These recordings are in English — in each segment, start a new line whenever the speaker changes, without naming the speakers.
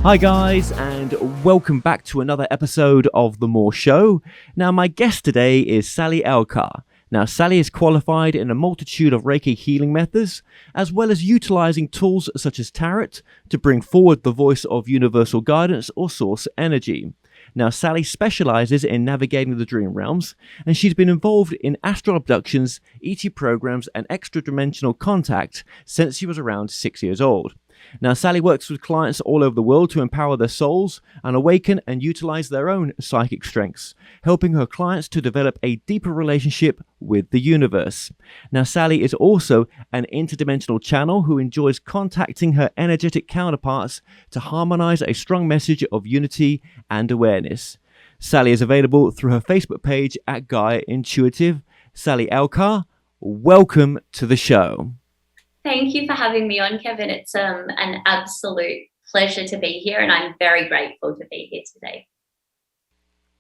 Hi guys, and welcome back to another episode of The More Show. Now my guest today is Saly Elka. Now Saly is qualified in a multitude of Reiki healing methods, as well as utilizing tools such as Tarot to bring forward the voice of universal guidance or source energy. Now Saly specializes in navigating the dream realms, and she's been involved in astral abductions, ET programs, and extra-dimensional contact since she was around 6 years old. Now, Saly works with clients all over the world to empower their souls and awaken and utilize their own psychic strengths, helping her clients to develop a deeper relationship with the universe. Now, Saly is also an interdimensional channel who enjoys contacting her energetic counterparts to harmonize a strong message of unity and awareness. Saly is available through her Facebook page at Gaia Intuitive. Saly Elka, welcome to the show.
Thank you for having me on, Kevin. It's an absolute pleasure to be here, and I'm very grateful to be here today.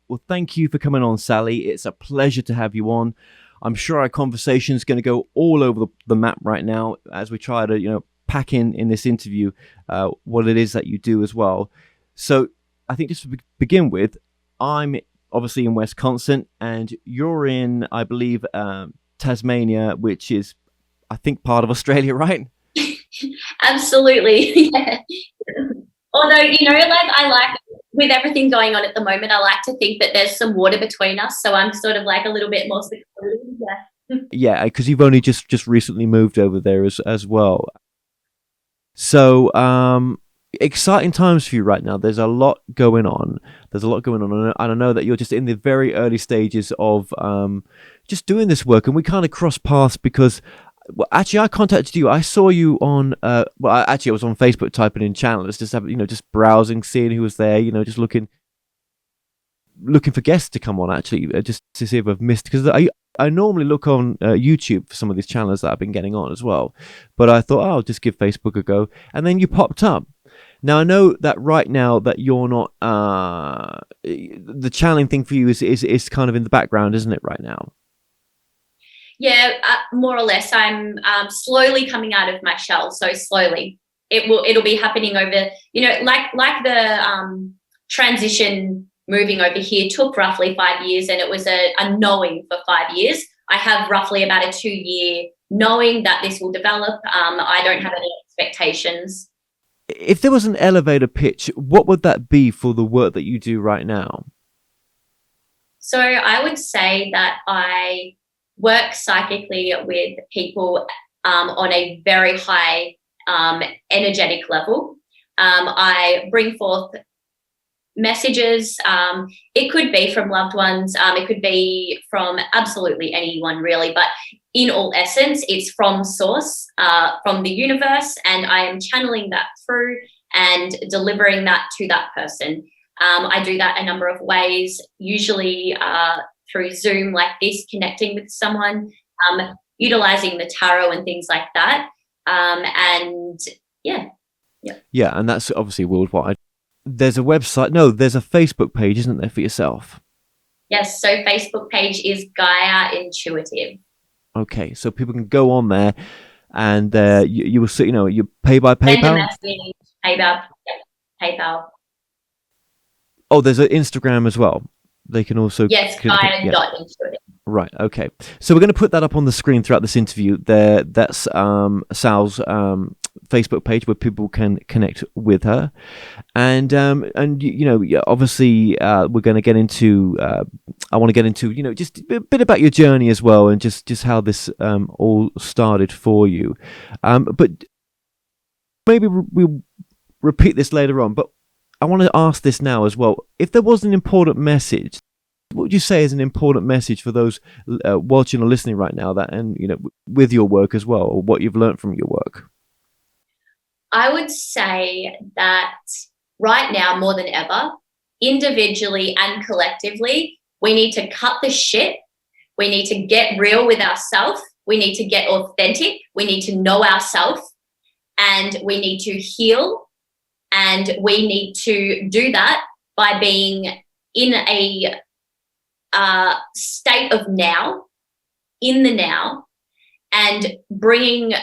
Well, thank you for coming on, Saly. It's a pleasure to have you on. I'm sure our conversation is going to go all over the map right now as we try to, pack in this interview what it is that you do as well. So I think just to begin with, I'm obviously in Wisconsin, and you're in, I believe, Tasmania, which is, I think, part of Australia, right?
Absolutely. Yeah. Although, I like, with everything going on at the moment, I like to think that there's some water between us. So I'm sort of like a little bit more secluded. Yeah.
Yeah, because you've only just recently moved over there as well. So, exciting times for you right now. There's a lot going on. And I know that you're just in the very early stages of just doing this work. And we kind of crossed paths because, well, actually, I contacted you. I saw you on. I was on Facebook typing in channels, just browsing, seeing who was there. Just looking for guests to come on. Actually, just to see if I've missed, because I normally look on YouTube for some of these channels that I've been getting on as well. But I thought, I'll just give Facebook a go, and then you popped up. Now I know that right now that you're not. The channeling thing for you is kind of in the background, isn't it? Right now.
Yeah, more or less. I'm slowly coming out of my shell. So slowly, it'll be happening over. Like the transition moving over here took roughly 5 years, and it was a knowing for 5 years. I have roughly about a 2-year knowing that this will develop. I don't have any expectations.
If there was an elevator pitch, what would that be for the work that you do right now?
So I would say that I work psychically with people on a very high energetic level. I bring forth messages. It could be from loved ones. It could be from absolutely anyone, really. But in all essence, it's from source, from the universe, and I am channeling that through and delivering that to that person. I do that a number of ways, usually through Zoom like this, connecting with someone, utilizing the tarot and things like that. And yeah.
Yeah, and that's obviously worldwide. There's a website. No, there's a Facebook page, isn't there, for yourself?
Yes, so Facebook page is Gaia Intuitive.
Okay, so people can go on there, and you will see. You pay by PayPal.
Send a message, PayPal.
Oh, there's an Instagram as well. They can also
Gaia.intuitive.
Right. Okay. So we're going to put that up on the screen throughout this interview. That's Sal's Facebook page where people can connect with her, and obviously we're going to get into. I want to get into just a bit about your journey as well, and just how this all started for you. But maybe we'll repeat this later on. But I want to ask this now as well. If there was an important message, what would you say is an important message for those watching or listening right now, that and with your work as well, or what you've learned from your work?
I would say that right now, more than ever, individually and collectively, we need to cut the shit. We need to get real with ourselves. We need to get authentic. We need to know ourselves, and we need to heal. And we need to do that by being in a state of now, in the now, and bringing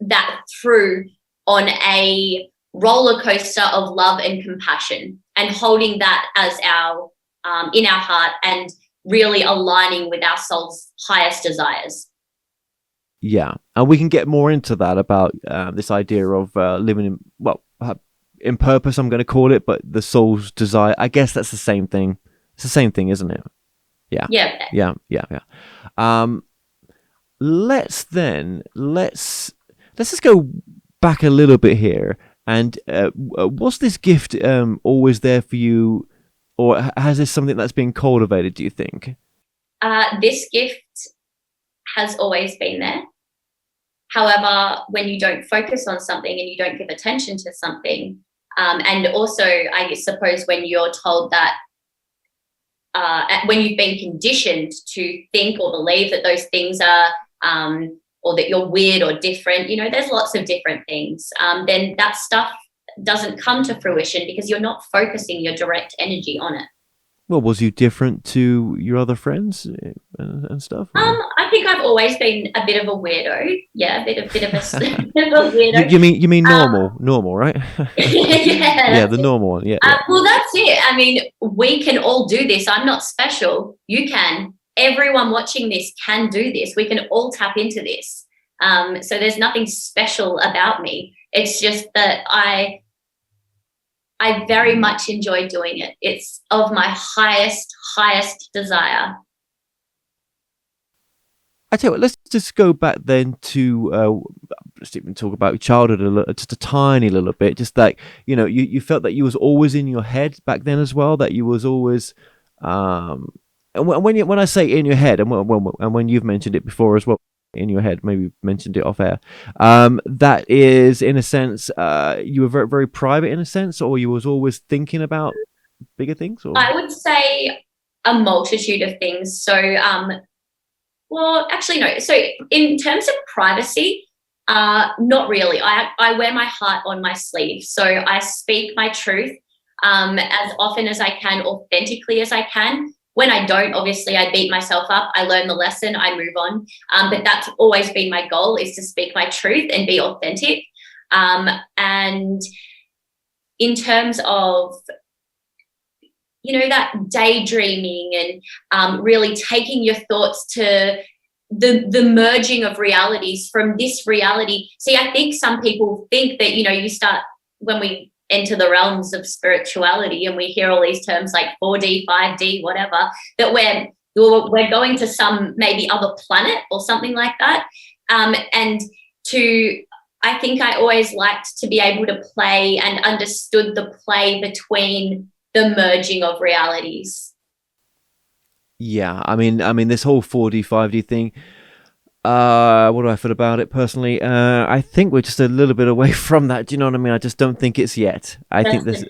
that through on a roller coaster of love and compassion, and holding that as our in our heart, and really aligning with our soul's highest desires.
Yeah, and we can get more into that about this idea of living in purpose, I'm going to call it, but the soul's desire. I guess that's the same thing. It's the same thing, isn't it? Yeah.
Yeah.
Let's just go back a little bit here. And was this gift always there for you, or has this something that's been cultivated, do you think?
This gift has always been there. However, when you don't focus on something and you don't give attention to something, and also I suppose when you're told that, when you've been conditioned to think or believe that those things are, or that you're weird or different, there's lots of different things, then that stuff doesn't come to fruition because you're not focusing your direct energy on it.
Well, was you different to your other friends and stuff?
I think I've always been a bit of a weirdo. Yeah, a bit of a, bit of a weirdo.
You mean normal, right?
Yeah,
the normal one. Yeah.
Well, that's it. I mean, we can all do this. I'm not special. You can. Everyone watching this can do this. We can all tap into this. So there's nothing special about me. It's just that I very much enjoy doing it. It's of my highest desire.
I tell you what, let's just go back then to just even talk about your childhood just a tiny little bit. Just like, you felt that you was always in your head back then as well, that you was always, and when I say in your head, and when you've mentioned it before as well, in your head, maybe mentioned it off air, that is in a sense, you were very, very private in a sense, or you was always thinking about bigger things? Or?
I would say a multitude of things. So, well, actually, no. So in terms of privacy, not really. I wear my heart on my sleeve. So I speak my truth as often as I can, authentically as I can. When I don't, obviously, I beat myself up. I learn the lesson. I move on. But that's always been my goal, is to speak my truth and be authentic. And in terms of, that daydreaming and really taking your thoughts to the merging of realities from this reality. See, I think some people think that, you start when we enter the realms of spirituality and we hear all these terms like 4D, 5D, whatever, that we're going to some maybe other planet or something like that. I think I always liked to be able to play and understood the play between the merging of realities.
Yeah, I mean, this whole 4D, 5D thing. What do I feel about it personally? I think we're just a little bit away from that. Do you know what I mean? I just don't think it's yet. I think there's,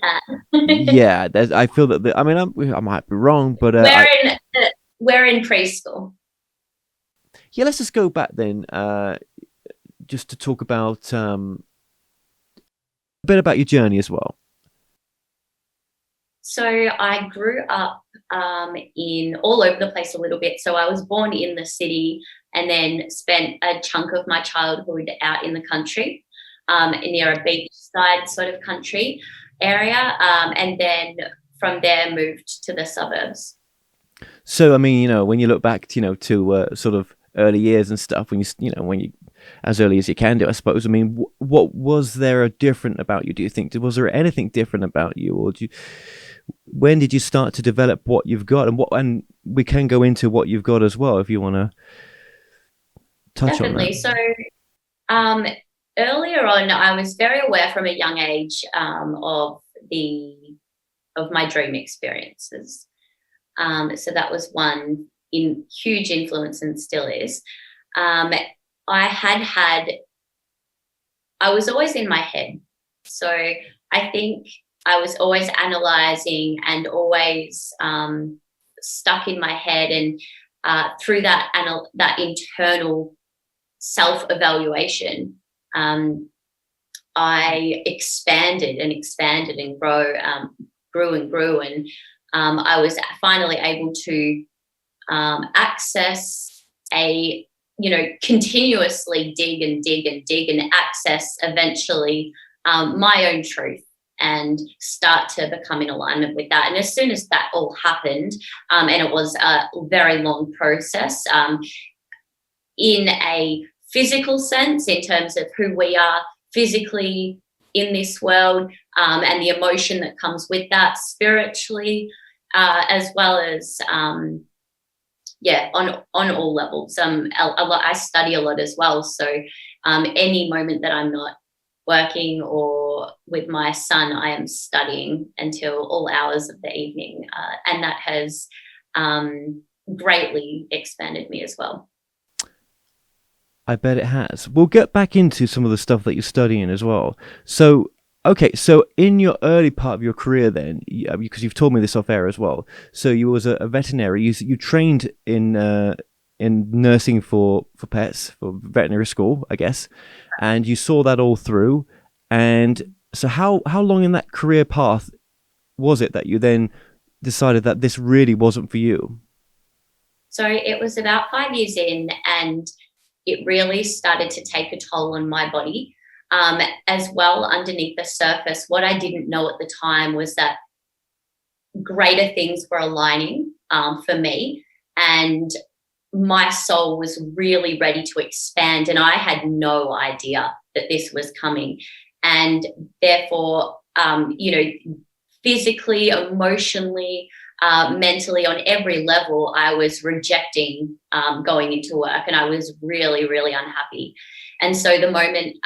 yeah. I feel that. I might be wrong, but
we're in preschool.
Yeah, let's just go back then, just to talk about a bit about your journey as well.
So I grew up in all over the place a little bit. So I was born in the city and then spent a chunk of my childhood out in the country, near a beachside sort of country area, and then from there moved to the suburbs.
So, I mean, when you look back, to sort of early years and stuff, when you as early as you can do, I suppose. I mean, what was there different about you? Do you think was there anything different about you, or when did you start to develop what you've got, and we can go into what you've got as well if you want to touch
Definitely.
on that.
So, earlier on, I was very aware from a young age of my dream experiences. So that was one huge influence, and still is. I was always in my head. So I think I was always analysing and always stuck in my head, and through that internal self-evaluation, I expanded and grew and grew, and I was finally able to access continuously dig and access eventually my own truth and start to become in alignment with that. And as soon as that all happened, and it was a very long process, in a physical sense, in terms of who we are physically in this world, and the emotion that comes with that spiritually, as well as on all levels. A lot. I study a lot as well, so any moment that I'm not working or with my son, I am studying until all hours of the evening, and that has greatly expanded me as well.
I bet it has. We'll get back into some of the stuff that you're studying as well. So, okay, so in your early part of your career then, because you've told me this off air as well, so you was a veterinary, you trained in nursing for pets, for veterinary school, I guess, and you saw that all through. And so how long in that career path was it that you then decided that this really wasn't for you?
So it was about 5 years in, and it really started to take a toll on my body. As well, underneath the surface, what I didn't know at the time was that greater things were aligning for me, and my soul was really ready to expand, and I had no idea that this was coming. And therefore, physically, emotionally, mentally, on every level, I was rejecting going into work, and I was really, really unhappy. And so the moment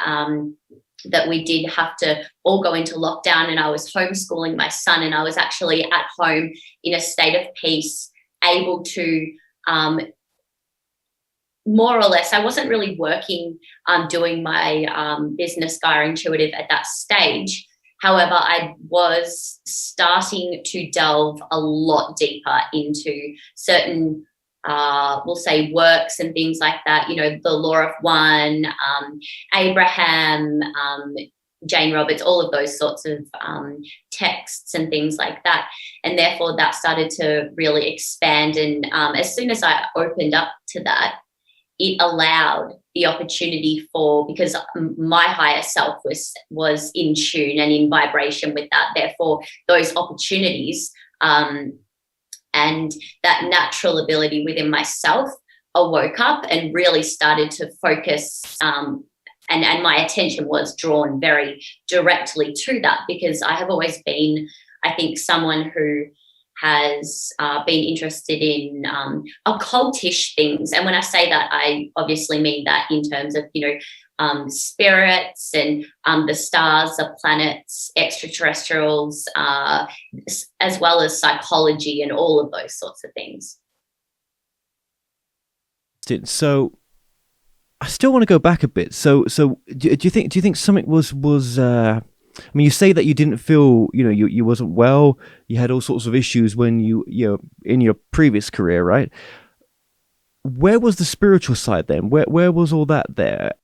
that we did have to all go into lockdown, and I was homeschooling my son, and I was actually at home in a state of peace, able to more or less, I wasn't really working, doing my business Gaia Intuitive at that stage. However, I was starting to delve a lot deeper into certain, we'll say, works and things like that. You know, the Law of One, Abraham, Jane Roberts, all of those sorts of texts and things like that. And therefore, that started to really expand. And as soon as I opened up to that, it allowed the opportunity for, because my higher self was in tune and in vibration with that. Therefore, those opportunities and that natural ability within myself awoke up and really started to focus, and my attention was drawn very directly to that, because I have always been, I think, someone who has been interested in occultish things. And when I say that, I obviously mean that in terms of, spirits and the stars, the planets, extraterrestrials, as well as psychology and all of those sorts of things.
So I still want to go back a bit. So do you think something was I mean, you say that you didn't feel, you wasn't well. You had all sorts of issues when you in your previous career, right? Where was the spiritual side then? Where was all that there?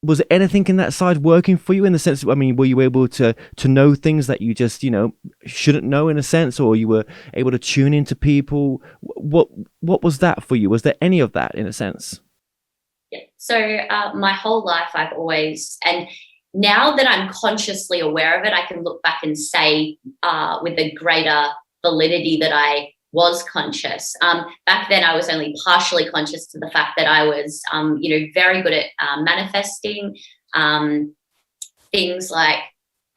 Was anything in that side working for you, in the sense, I mean, were you able to know things that you just, shouldn't know, in a sense, or you were able to tune into people? What was that for you? Was there any of that, in a sense?
Yeah. So my whole life I've always, and now that I'm consciously aware of it, I can look back and say with a greater validity that I was conscious. Back then, I was only partially conscious to the fact that I was, very good at manifesting things like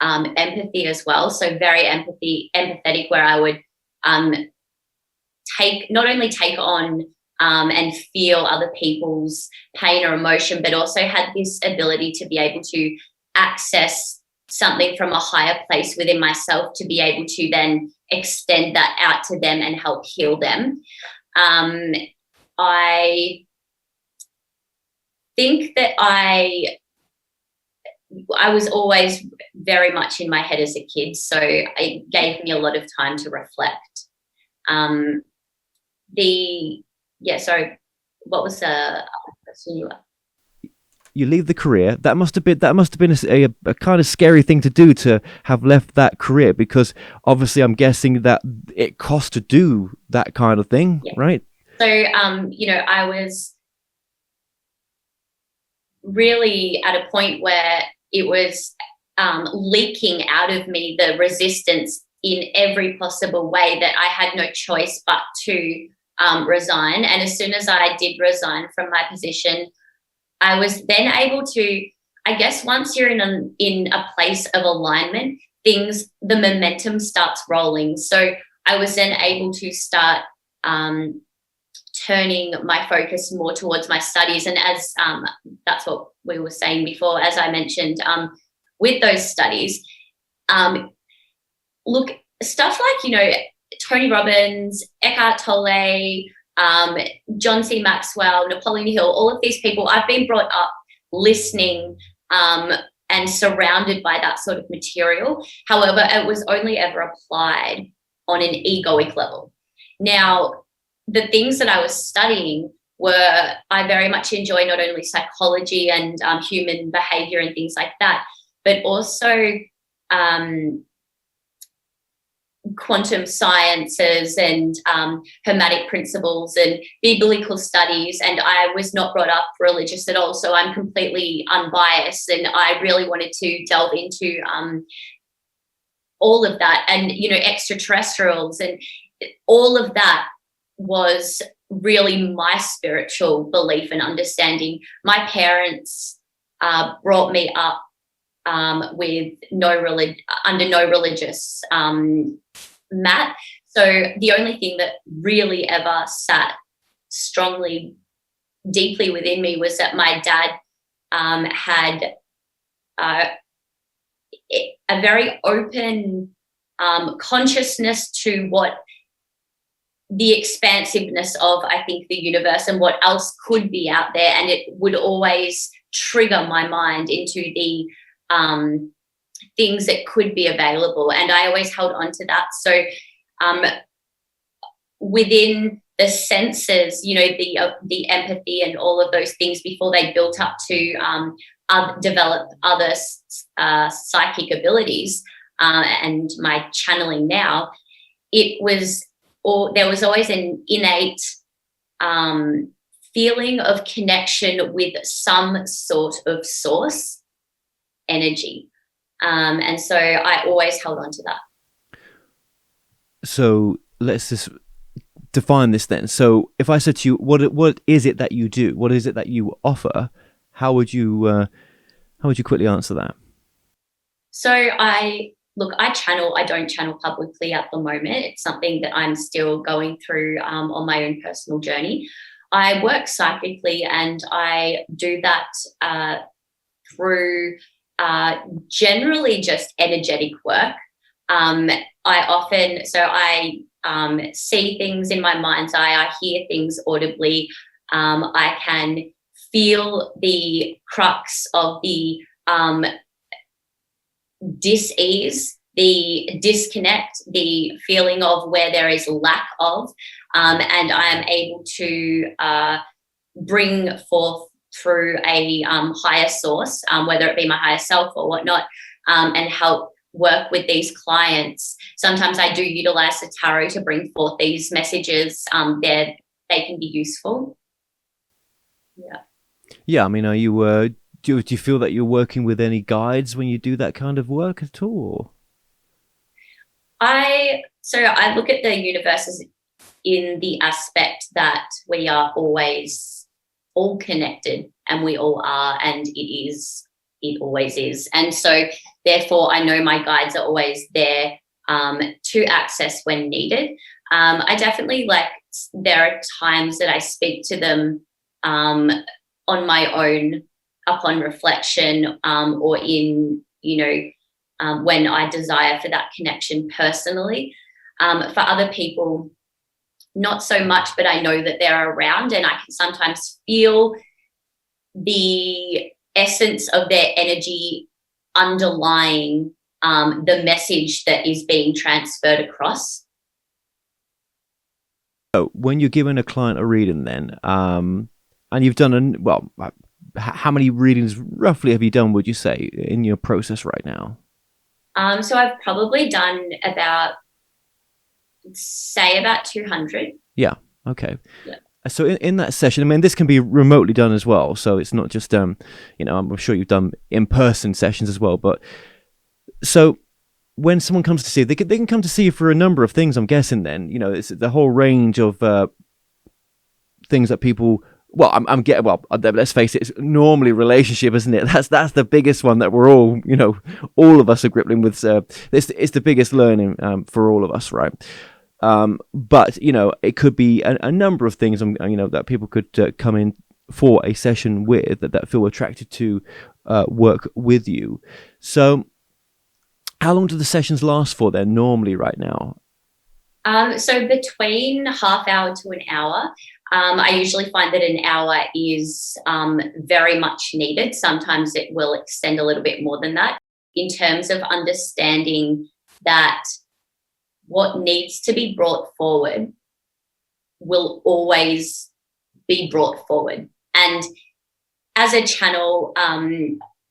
empathy as well. So very empathetic, where I would not only take on and feel other people's pain or emotion, but also had this ability to be able to access something from a higher place within myself, to be able to then extend that out to them and help heal them. I think that I was always very much in my head as a kid, so it gave me a lot of time to reflect. Sorry, what was the other question you were?
You leave the career. That must have been a kind of scary thing to do, to have left that career, because obviously I'm guessing that it costs to do that kind of thing, yeah. Right?
So, I was really at a point where it was leaking out of me the resistance in every possible way that I had no choice but to resign. And as soon as I did resign from my position, I was then able to, I guess, once you're in a place of alignment, the momentum starts rolling. So I was then able to start turning my focus more towards my studies. And as that's what we were saying before, as I mentioned, with those studies, look, stuff like, Tony Robbins, Eckhart Tolle, John C. Maxwell, Napoleon Hill, all of these people, I've been brought up listening and surrounded by that sort of material. However, it was only ever applied on an egoic level. Now, the things that I was studying I very much enjoy not only psychology and human behavior and things like that, but also quantum sciences and hermetic principles and biblical studies. And I was not brought up religious at all, so I'm completely unbiased, and I really wanted to delve into all of that, and extraterrestrials, and all of that was really my spiritual belief and understanding. My parents brought me up with under no religious mat. So the only thing that really ever sat strongly, deeply within me was that my dad had a very open consciousness to what the expansiveness of, I think, the universe and what else could be out there. And it would always trigger my mind into the things that could be available. And I always held on to that. So within the senses, the empathy and all of those things before they built up to develop other psychic abilities and my channeling now, there was always an innate feeling of connection with some sort of source energy. And so I always held on to that.
So let's just define this then. So if I said to you, what is it that you do? What is it that you offer? How would you quickly answer that?
So I channel. I don't channel publicly at the moment. It's something that I'm still going through on my own personal journey. I work psychically, and I do that through generally just energetic work. I see things in my mind's eye. I hear things audibly. I can feel the crux of the dis-ease, the disconnect, the feeling of where there is lack of, and I am able to bring forth through a higher source, whether it be my higher self or whatnot, and help work with these clients. Sometimes I do utilize the tarot to bring forth these messages. They can be useful.
Yeah. I mean, are you do you feel that you're working with any guides when you do that kind of work at all?
I look at the universe as in the aspect that we are always all connected, and we all are, and it always is. And so therefore I know my guides are always there to access when needed. I definitely there are times that I speak to them on my own upon reflection, or in, when I desire for that connection personally. For other people, not so much, but I know that they're around, and I can sometimes feel the essence of their energy underlying the message that is being transferred across.
So when you're giving a client a reading then, and you've done how many readings roughly have you done, would you say, in your process right now?
So I've probably done about 200.
Yeah. Okay.
Yeah.
So in that session, I mean, this can be remotely done as well. So it's not just, I'm sure you've done in-person sessions as well. But So when someone comes to see you, they can come to see you for a number of things, I'm guessing. Then it's the whole range of things that people. Well, I'm getting. Well, let's face it. It's normally relationship, isn't it? That's the biggest one that we're all, all of us are grappling with. It's the biggest learning for all of us, right? But it could be a number of things, that people could come in for a session with that feel attracted to work with you. So, how long do the sessions last for then normally right now?
So between half hour to an hour. I usually find that an hour is very much needed. Sometimes it will extend a little bit more than that in terms of understanding that what needs to be brought forward will always be brought forward. And as a channel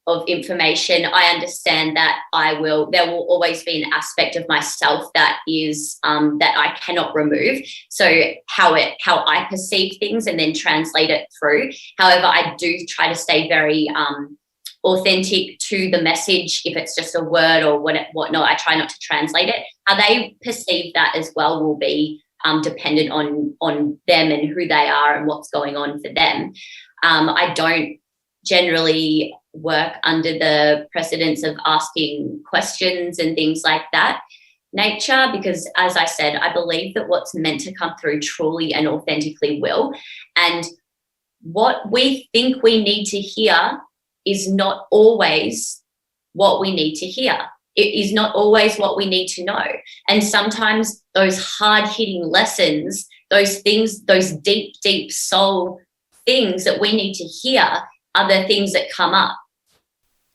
of information, I understand that there will always be an aspect of myself that is that I cannot remove. So how I perceive things and then translate it through. However, I do try to stay very authentic to the message. If it's just a word or whatnot, I try not to translate it. How they perceive that as well will be dependent on them and who they are and what's going on for them. I don't generally work under the precedence of asking questions and things like that nature, because as I said, I believe that what's meant to come through truly and authentically will. And what we think we need to hear is not always what we need to hear. It is not always what we need to know. And sometimes those hard-hitting lessons, those things, those deep, deep soul things that we need to hear are the things that come up.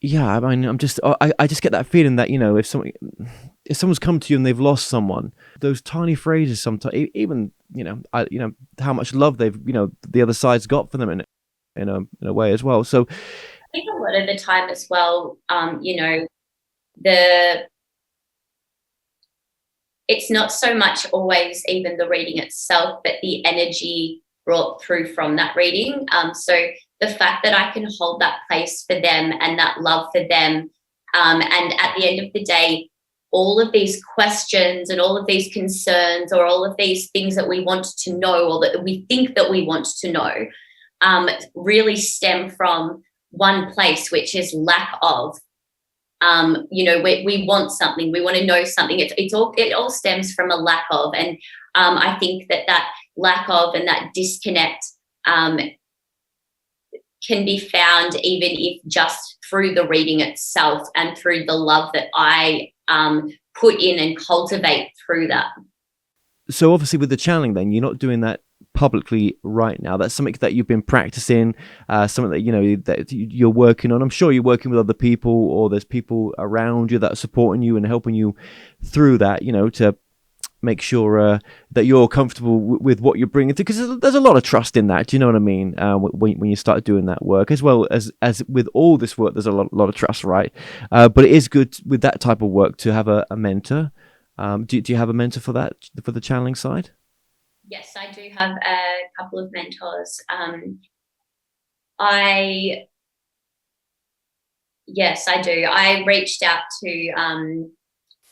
Yeah, I mean, I just get that feeling that if someone's come to you and they've lost someone, those tiny phrases sometimes, even how much love they've the other side's got for them in a way as well. So
I think a lot of the time as well, it's not so much always even the reading itself, but the energy brought through from that reading. So the fact that I can hold that place for them and that love for them, and at the end of the day, all of these questions and all of these concerns or all of these things that we want to know or that we think that we want to know really stem from one place, which is lack of. We want something, we want to know something. It all stems from a lack of, and I think that lack of and that disconnect can be found even if just through the reading itself and through the love that I put in and cultivate through that.
So obviously with the channeling then, you're not doing that publicly right now. That's something that you've been practicing, something that that you're working on. I'm sure you're working with other people, or there's people around you that are supporting you and helping you through that, to make sure that you're comfortable with what you're bringing to, because there's a lot of trust in that. Do you know what I mean? When you start doing that work, as well as with all this work, there's a lot of trust, right? But it is good with that type of work to have a mentor. Do you have a mentor for that, for the channeling side?
Yes, I do have a couple of mentors. I do. I reached out to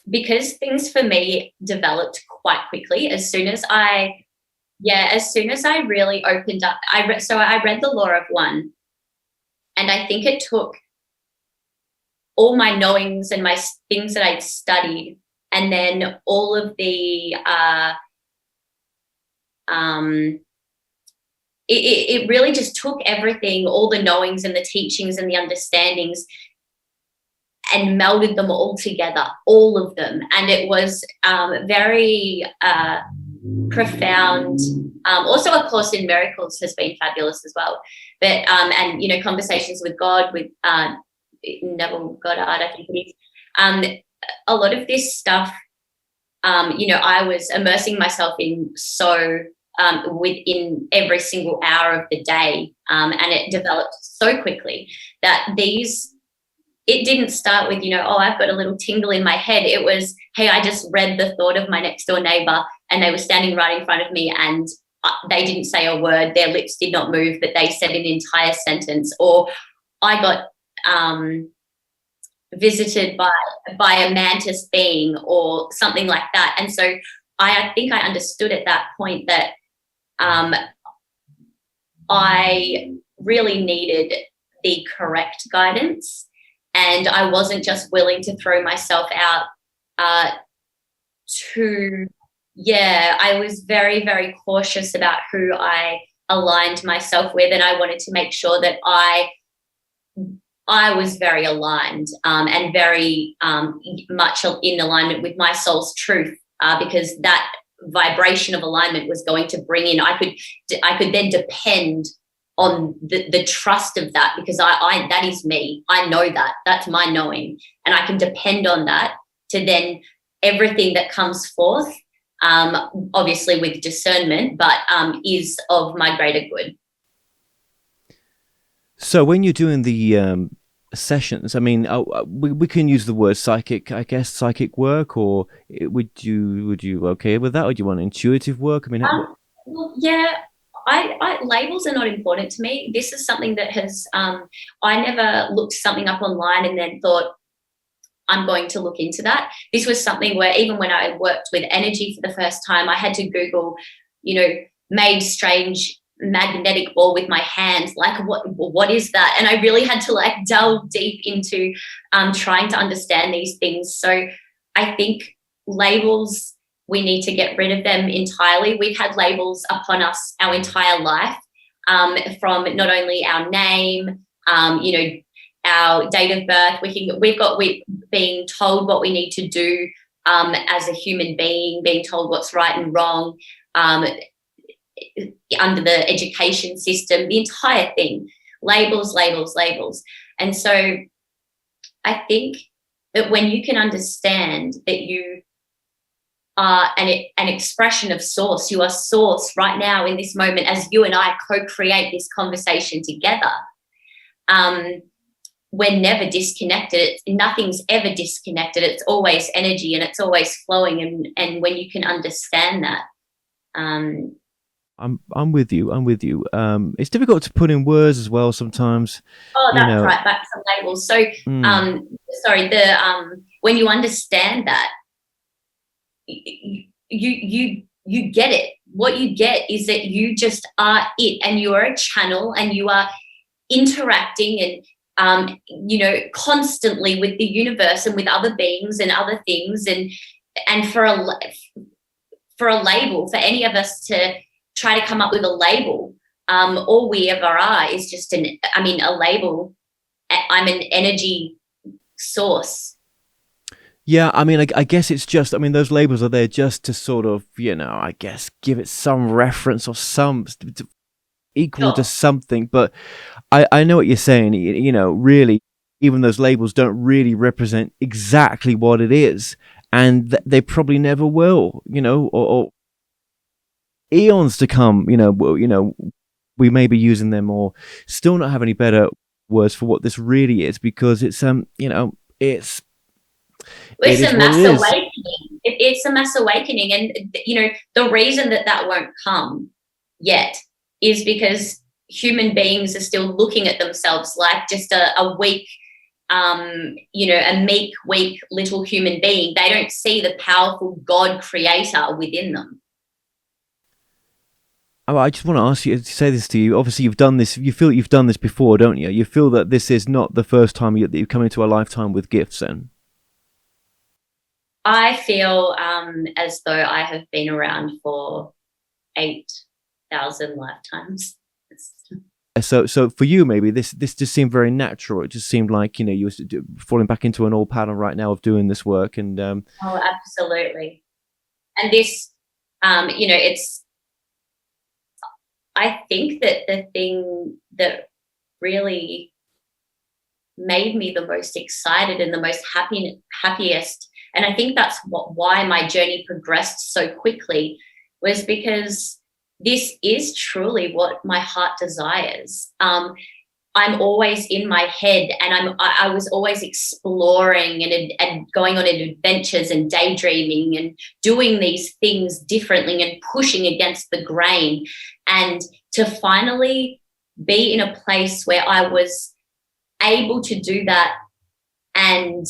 because things for me developed quite quickly. As soon as I really opened up, I read The Law of One, and I think it took all my knowings and my things that I'd studied, and then all of the it really just took everything, all the knowings and the teachings and the understandings, and melded them all together, all of them. And it was very profound. Also, A Course in Miracles has been fabulous as well. But and Conversations with God with Neville Goddard, I think it is. A lot of this stuff, I was immersing myself in so within every single hour of the day, and it developed so quickly that it didn't start with, I've got a little tingle in my head. It was, hey, I just read the thought of my next door neighbor, and they were standing right in front of me, and they didn't say a word. Their lips did not move, but they said an entire sentence. Or I got visited by a mantis being or something like that. And so I think I understood at that point that I really needed the correct guidance, and I wasn't just willing to throw myself out I was very, very cautious about who I aligned myself with, and I wanted to make sure that I was very aligned and very much in alignment with my soul's truth, because that vibration of alignment was going to bring in. I could then depend on the trust of that, because I that is me. I know that's my knowing, and I can depend on that to then everything that comes forth, obviously with discernment, but is of my greater good.
So when you're doing the sessions, I mean, we can use the word psychic, I guess, psychic work, or would you okay with that, or do you want intuitive work? I mean,
well, yeah, I labels are not important to me. This is something that has I never looked something up online and then thought I'm going to look into that. This was something where even when I worked with energy for the first time, I had to Google, made strange magnetic ball with my hands, like what is that? And I really had to like delve deep into trying to understand these things. So I think labels, we need to get rid of them entirely. We've had labels upon us our entire life, from not only our name, our date of birth. We've being told what we need to do as a human being, being told what's right and wrong, under the education system, the entire thing, labels. And so I think that when you can understand that you are an expression of source, you are source right now in this moment as you and I co-create this conversation together, we're never disconnected. Nothing's ever disconnected. It's always energy and it's always flowing. And when you can understand that,
I'm with you. It's difficult to put in words as well sometimes.
Oh, that's right. Back to labels. So, when you understand that, you get it. What you get is that you just are it, and you are a channel, and you are interacting and constantly with the universe and with other beings and other things, and for a label, for any of us to try to come up with a label, all we ever are is just a label. I'm an energy source.
Yeah, I mean, I guess it's just, those labels are there just to sort of, I guess, give it some reference or some equal to something. But I know what you're saying, really, even those labels don't really represent exactly what it is. And they probably never will, or eons to come, we may be using them or still not have any better words for what this really is, because it's, it's
a mass awakening. It's a mass awakening. And, the reason that won't come yet is because human beings are still looking at themselves like just a weak, a meek, weak little human being. They don't see the powerful God creator within them.
Oh, I just want to ask you to say this to you. Obviously, you've done this. You feel you've done this before, don't you? You feel that this is not the first time that you've come into a lifetime with gifts, then?
I feel as though I have been around for 8,000 lifetimes.
So for you, maybe this just seemed very natural. It just seemed like you were falling back into an old pattern right now of doing this work, and
oh, absolutely. And this, it's. I think that the thing that really made me the most excited and the most happiest, and I think that's why my journey progressed so quickly, was because this is truly what my heart desires. I'm always in my head, and I was always exploring and going on adventures and daydreaming and doing these things differently and pushing against the grain, and to finally be in a place where I was able to do that And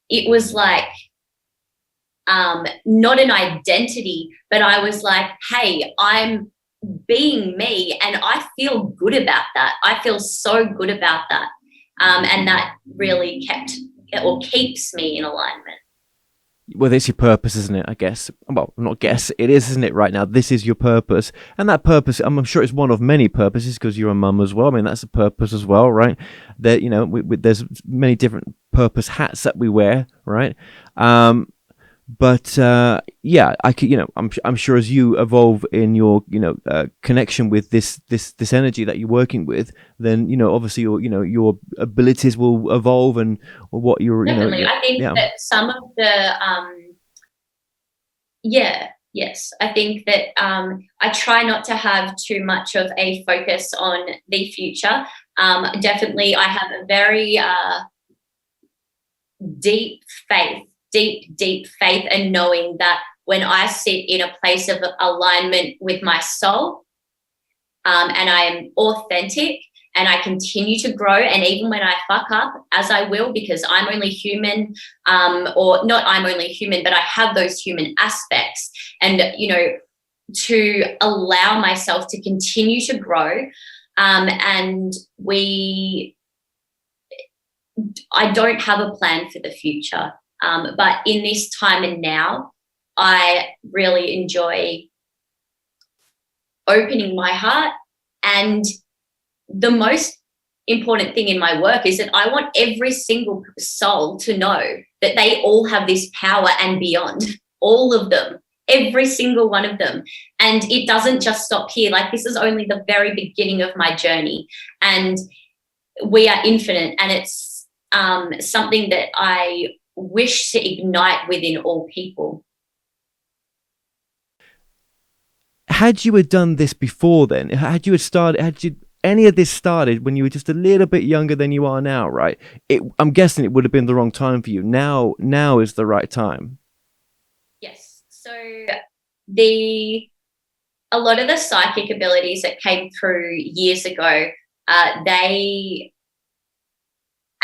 it was like, not an identity, but I was like, hey, I'm being me, and I feel good about that. I feel so good about that. And that really keeps me in alignment.
Well, it's your purpose, isn't it? I guess. Well, not guess. It is, isn't it? Right now, this is your purpose, and that purpose, I'm sure it's one of many purposes because you're a mum as well. I mean, that's a purpose as well, right? That there's many different purpose hats that we wear, right? But yeah, I could, I'm sure as you evolve in your, connection with this energy that you're working with, then obviously your abilities will evolve, and what you're,
Definitely. I think that some of the yes, I think that I try not to have too much of a focus on the future. Definitely, I have a very deep faith and knowing that when I sit in a place of alignment with my soul, and I am authentic and I continue to grow, and even when I fuck up, as I will, because I'm only human, or not I'm only human, but I have those human aspects, and to allow myself to continue to grow, and I don't have a plan for the future. But in this time and now, I really enjoy opening my heart. And the most important thing in my work is that I want every single soul to know that they all have this power and beyond, all of them, every single one of them. And it doesn't just stop here. Like, this is only the very beginning of my journey, and we are infinite. And it's something that I wish to ignite within all people.
Had you done this before then? Had any of this started when you were just a little bit younger than you are now, right? I'm guessing it would have been the wrong time for you. Now is the right time.
Yes. So a lot of the psychic abilities that came through years ago,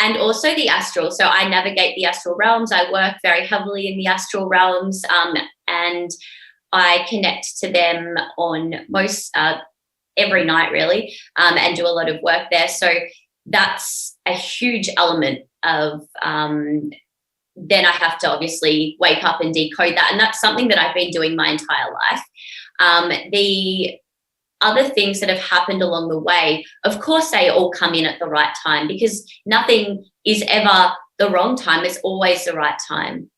and also the astral. So I navigate the astral realms. I work very heavily in the astral realms, and I connect to them on most every night, really, and do a lot of work there. So that's a huge element of then I have to obviously wake up and decode that. And that's something that I've been doing my entire life. The other things that have happened along the way, of course, they all come in at the right time, because nothing is ever the wrong time. It's always the right time.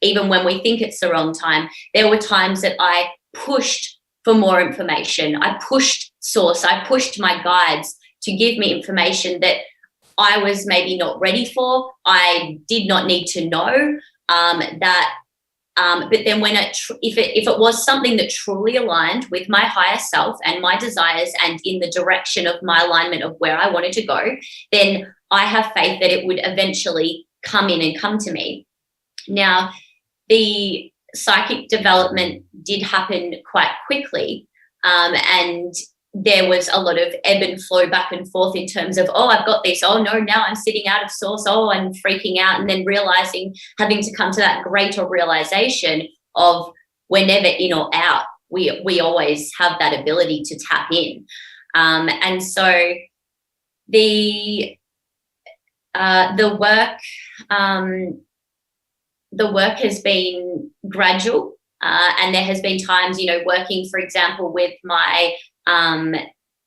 Even when we think it's the wrong time, there were times that I pushed for more information. I pushed source. I pushed my guides to give me information that I was maybe not ready for. I did not need to know but then when if it was something that truly aligned with my higher self and my desires and in the direction of my alignment of where I wanted to go, then I have faith that it would eventually come in and come to me. Now, the psychic development did happen quite quickly, and there was a lot of ebb and flow back and forth in terms of, oh, I've got this. Oh, no, now I'm sitting out of source. Oh, I'm freaking out. And then realizing, having to come to that greater realization of we're never in or out. We always have that ability to tap in. And so the work has been gradual. And there has been times, working, for example, with my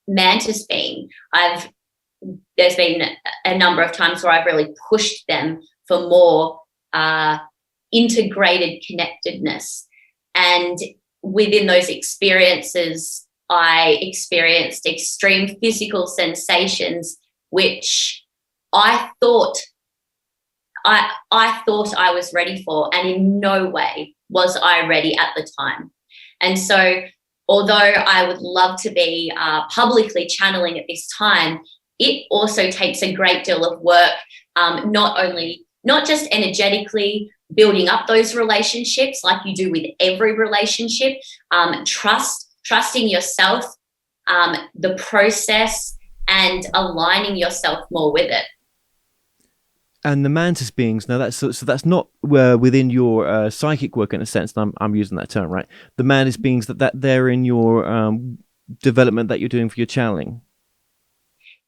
Mantis being, there's been a number of times where I've really pushed them for more integrated connectedness. And within those experiences, I experienced extreme physical sensations, which I thought I was ready for, and in no way was I ready at the time. And so although I would love to be publicly channeling at this time, it also takes a great deal of work, not just energetically building up those relationships like you do with every relationship, trusting yourself, the process, and aligning yourself more with it.
And the mantis beings, now that's not within your psychic work in a sense. And I'm using that term, right? The mantis beings that they're in your development that you're doing for your channeling.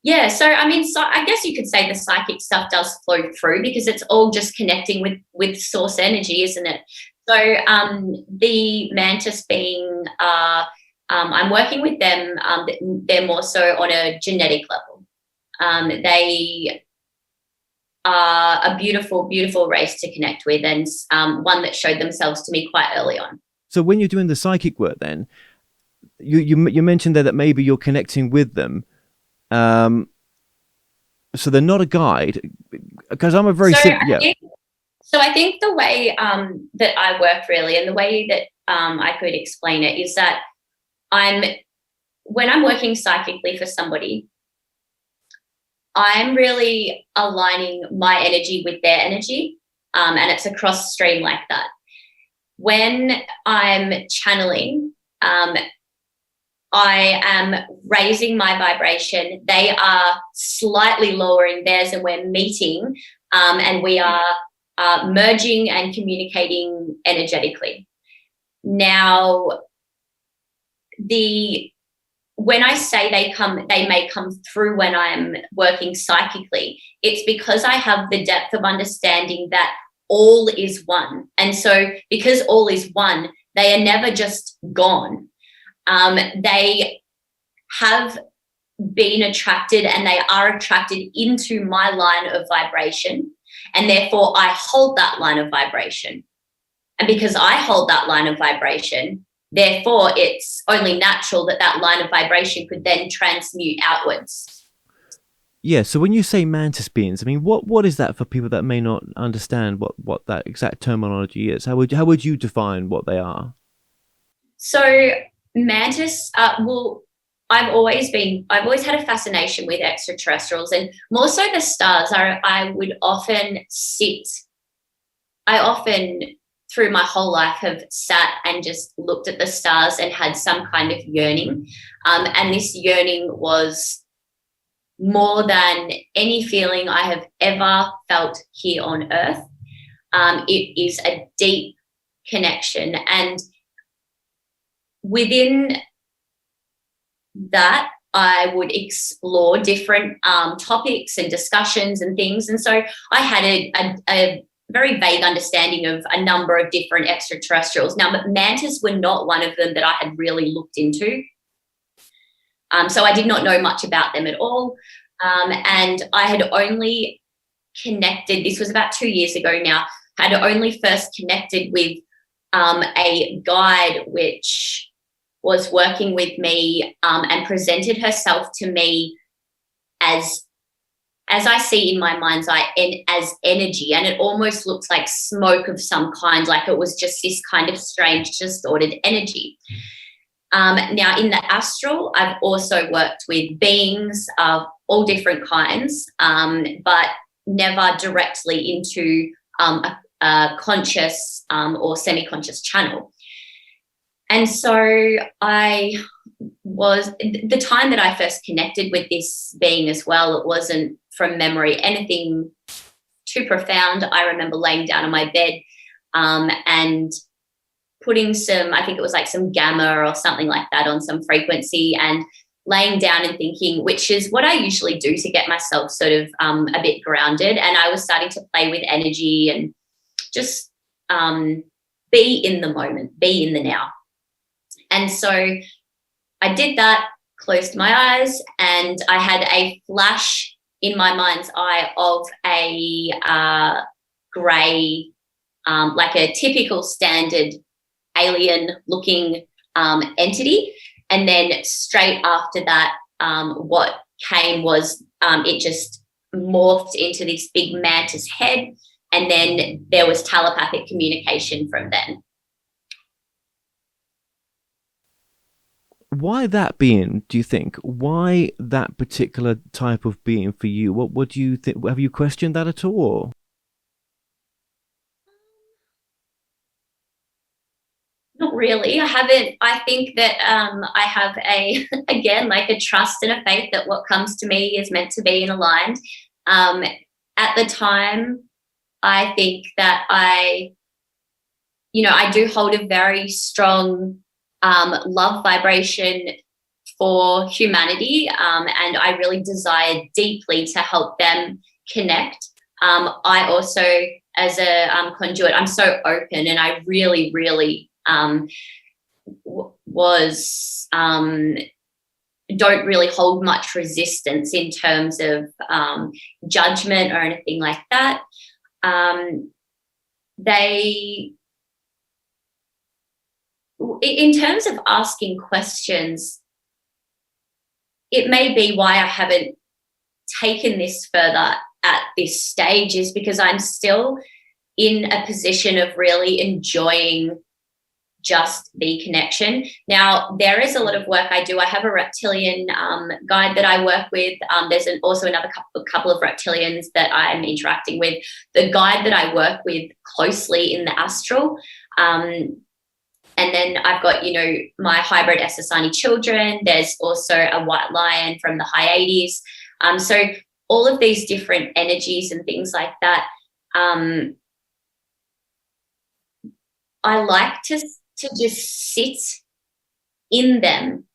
Yeah, so I mean, so I guess you could say the psychic stuff does flow through because it's all just connecting with source energy, isn't it? So the mantis being, I'm working with them. They're more so on a genetic level. They are a beautiful, beautiful race to connect with, and one that showed themselves to me quite early on.
So when you're doing the psychic work, then you mentioned there that maybe you're connecting with them. So they're not a guide, because I'm a very
So I think the way that I work really, and the way that I could explain it is that when I'm working psychically for somebody, I'm really aligning my energy with their energy, and it's a cross stream like that. When I'm channeling, I am raising my vibration. They are slightly lowering theirs, and we're meeting, and we are merging and communicating energetically. Now, when I say they may come through when I'm working psychically, it's because I have the depth of understanding that all is one. And so because all is one, they are never just gone. They have been attracted, and they are attracted into my line of vibration, and therefore I hold that line of vibration. And because I hold that line of vibration, therefore it's only natural that that line of vibration could then transmute outwards.
Yeah, so when you say mantis beings, I mean, what is that for people that may not understand what that exact terminology is? How would you define what they are?
So mantis, I've always had a fascination with extraterrestrials, and more so the stars. I often through my whole life have sat and just looked at the stars and had some kind of yearning, and this yearning was more than any feeling I have ever felt here on earth. It is a deep connection, and within that I would explore different topics and discussions and things. And so I had a very vague understanding of a number of different extraterrestrials. Now, mantis were not one of them that I had really looked into. So I did not know much about them at all. And I had only connected, this was about 2 years ago now, had only first connected with a guide which was working with me and presented herself to me as I see in my mind's eye, as energy. And it almost looks like smoke of some kind, like it was just this kind of strange, distorted energy. Now, in the astral, I've also worked with beings of all different kinds, but never directly into a conscious or semi-conscious channel. And so the time that I first connected with this being as well, it wasn't from memory, anything too profound. I remember laying down on my bed and putting I think it was like some gamma or something like that on some frequency, and laying down and thinking, which is what I usually do to get myself sort of a bit grounded. And I was starting to play with energy and just be in the moment, be in the now. And so I did that, closed my eyes, and I had a flash in my mind's eye of a grey, like a typical standard alien-looking entity. And then straight after that, what came was it just morphed into this big mantis head, and then there was telepathic communication from then.
Why that being, do you think? Why that particular type of being for you? What do you think? Have you questioned that at all?
Not really. I haven't. I think that I have again, like a trust and a faith that what comes to me is meant to be and aligned. at the time, I think that I do hold a very strong love vibration for humanity, and I really desire deeply to help them connect. I also, as a conduit, I'm so open, and I really, really don't really hold much resistance in terms of judgment or anything like that. In terms of asking questions, it may be why I haven't taken this further at this stage, is because I'm still in a position of really enjoying just the connection. Now, there is a lot of work I do. I have a reptilian guide that I work with. There's also another couple of reptilians that I'm interacting with. The guide that I work with closely in the astral. And then I've got, my hybrid Essassani children. There's also a white lion from the Hyades. So all of these different energies and things like that, I like to just sit in them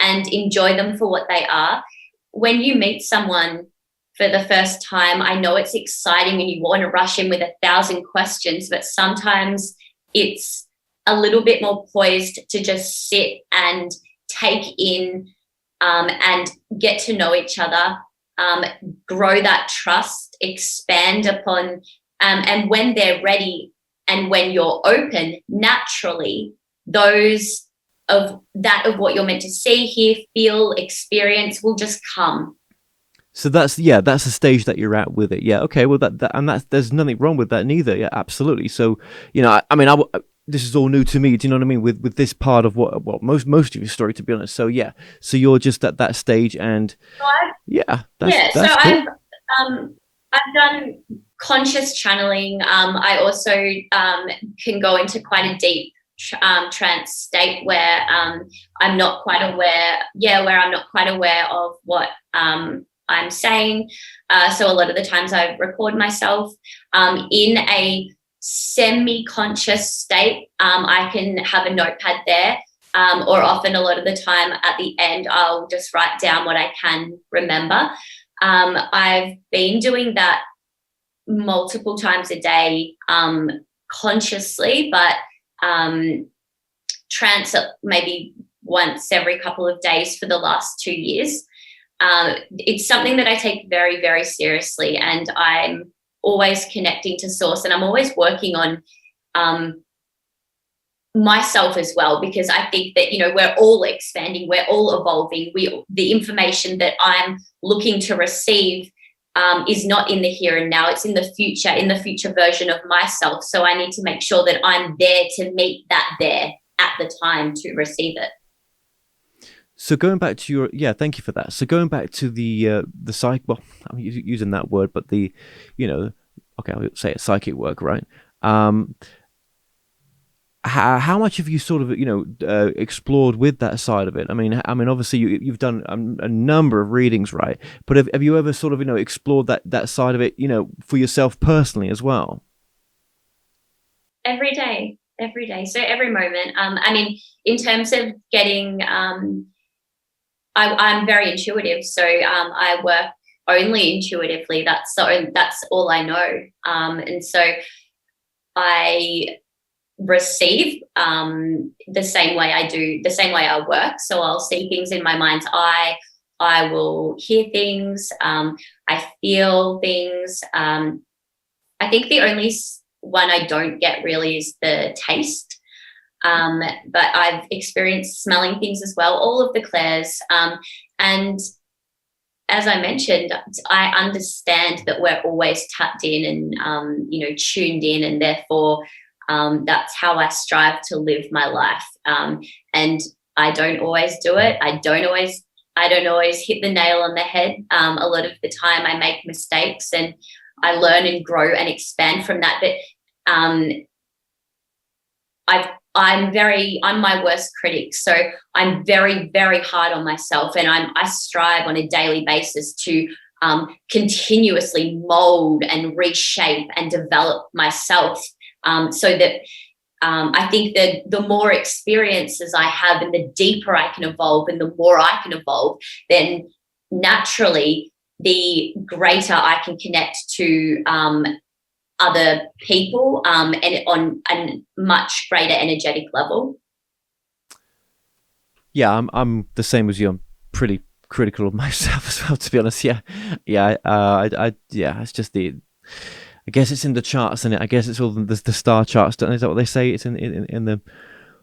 and enjoy them for what they are. When you meet someone for the first time, I know it's exciting and you want to rush in with 1,000 questions, but sometimes it's a little bit more poised to just sit and take in and get to know each other, grow that trust, expand upon, and when they're ready and when you're open, naturally, those of what you're meant to see, hear, feel, experience will just come.
So that's the stage that you're at with it. Yeah, okay. Well, there's nothing wrong with that neither. Yeah, absolutely. So, this is all new to me. Do you know what I mean? With this part of what most of your story, to be honest. So yeah, so you're just at that stage, and that's cool.
I've done conscious channeling. I also can go into quite a deep trance state where I'm not quite aware. Where I'm not quite aware of what I'm saying. So a lot of the times I record myself in a semi-conscious state. I can have a notepad there, or often a lot of the time at the end I'll just write down what I can remember. I've been doing that multiple times a day consciously, but trance maybe once every couple of days for the last 2 years. It's something that I take very, very seriously, and I'm always connecting to source, and I'm always working on myself as well, because I think that we're all expanding, we're all evolving. The information that I'm looking to receive is not in the here and now, it's in the future version of myself. So I need to make sure that I'm there to meet that there at the time to receive it.
So going back to thank you for that. So going back to the psych, well, I'm using that word, but okay, I'll say it, psychic work, right? How much have you sort of explored with that side of it? I mean, obviously you've done a number of readings, right? But have you ever sort of explored that side of it, for yourself personally as well?
Every day. So every moment. In terms of getting, I'm very intuitive, so I work only intuitively. That's all I know, and so I receive the same way I work. So I'll see things in my mind's eye. I will hear things. I feel things. I think the only one I don't get really is the taste. But I've experienced smelling things as well, all of the clairs. And as I mentioned, I understand that we're always tapped in and, tuned in, and therefore that's how I strive to live my life. And I don't always do it. I don't always hit the nail on the head. A lot of the time I make mistakes, and I learn and grow and expand from that. But I'm my worst critic, so I'm very, very hard on myself, and I strive on a daily basis to continuously mold and reshape and develop myself, so that I think that the more experiences I have and the deeper I can evolve and the more I can evolve, then naturally the greater I can connect to other people, and on a much greater energetic level.
Yeah, I'm the same as you. I'm pretty critical of myself as well, to be honest. Yeah, yeah. It's just I guess it's in the charts, and I guess it's all the star charts. Is that what they say? It's in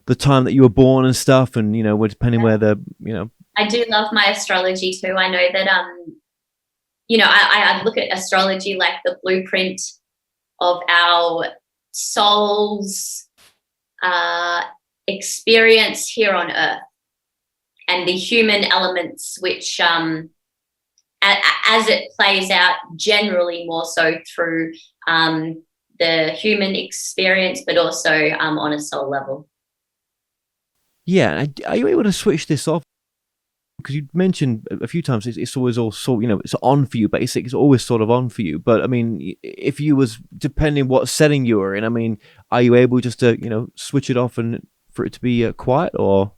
the time that you were born and stuff, and depending where
I do love my astrology too. I know that I look at astrology like the blueprint of our soul's experience here on Earth, and the human elements, which as it plays out generally more so through the human experience, but also on a soul level.
Yeah, are you able to switch this off? Because you mentioned a few times it's always all sort, it's on for you, basic. It's always sort of on for you. But I mean, if you was, depending what setting you were in, I mean, are you able just to switch it off and for it to be quiet, or?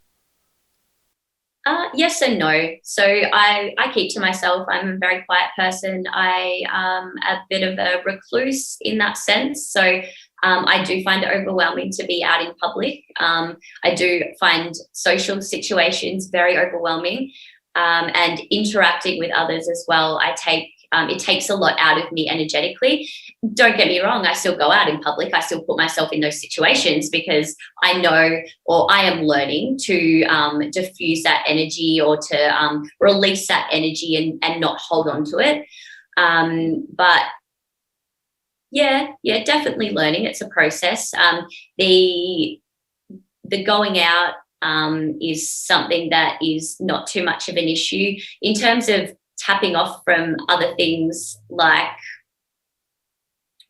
Yes and no. So I keep to myself. I'm a very quiet person. I am a bit of a recluse in that sense. So I do find it overwhelming to be out in public. I do find social situations very overwhelming, and interacting with others as well. It takes a lot out of me energetically. Don't get me wrong, I still go out in public. I still put myself in those situations because I know, or I am learning to diffuse that energy, or to release that energy and not hold on to it. But yeah, definitely learning. It's a process. The going out is something that is not too much of an issue. In terms of tapping off from other things, like,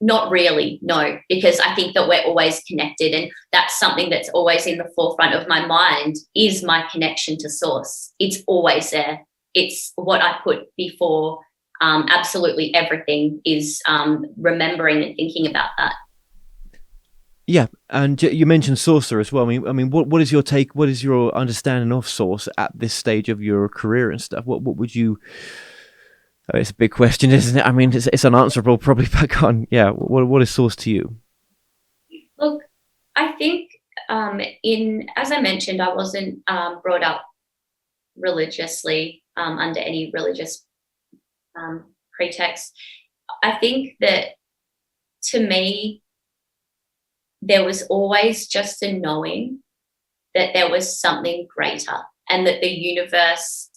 not really, no, because I think that we're always connected, and that's something that's always in the forefront of my mind, is my connection to source. It's always there. It's what I put before absolutely everything, is remembering and thinking about that.
Yeah, and you mentioned Sorcerer as well. I mean, what is your take? What is your understanding of Source at this stage of your career and stuff? What would you? Oh, it's a big question, isn't it? I mean, it's unanswerable probably back on. Yeah, what is Source to you?
Look, I think as I mentioned, I wasn't brought up religiously, under any religious pretext. I think that, to me, there was always just a knowing that there was something greater, and that the universe,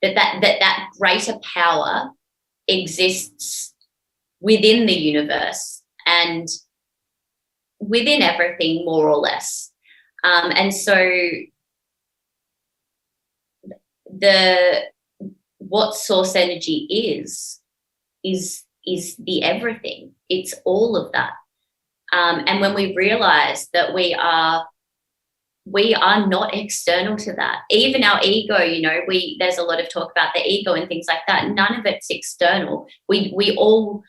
that greater power exists within the universe and within everything, more or less. And so what source energy is the everything. It's all of that. And when we realize that we are not external to that, even our ego, there's a lot of talk about the ego and things like that. None of it's external. We all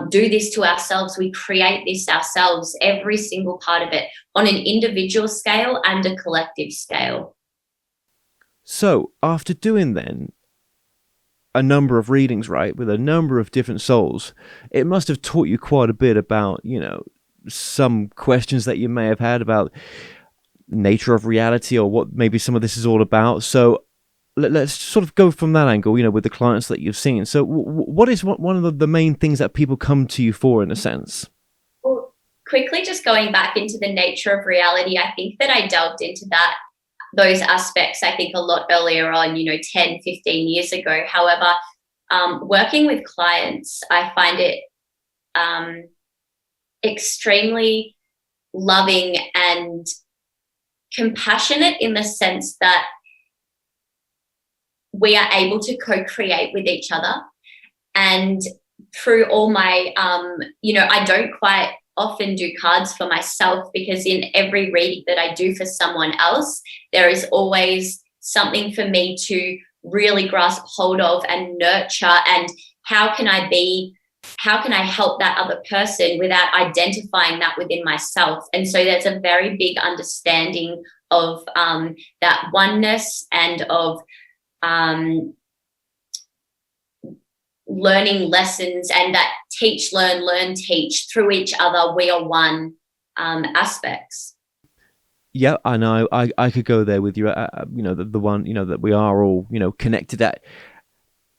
do this to ourselves. We create this ourselves, every single part of it, on an individual scale and a collective scale.
So after doing then a number of readings, right, with a number of different souls, it must have taught you quite a bit about, some questions that you may have had about nature of reality, or what maybe some of this is all about. So let's sort of go from that angle, with the clients that you've seen. So what is one of the main things that people come to you for, in a sense?
Well, quickly, just going back into the nature of reality, I think that I delved into those aspects, I think, a lot earlier on, 10, 15 years ago. However, working with clients, I find it extremely loving and compassionate, in the sense that we are able to co-create with each other. And through all my, I don't quite often do cards for myself, because in every reading that I do for someone else, there is always something for me to really grasp hold of and nurture, and how can I help that other person without identifying that within myself? And so there's a very big understanding of that oneness and of learning lessons, and that teach, learn, teach through each other. We are one aspects.
Yeah, I know. I could go there with you. The one, that we are all, connected at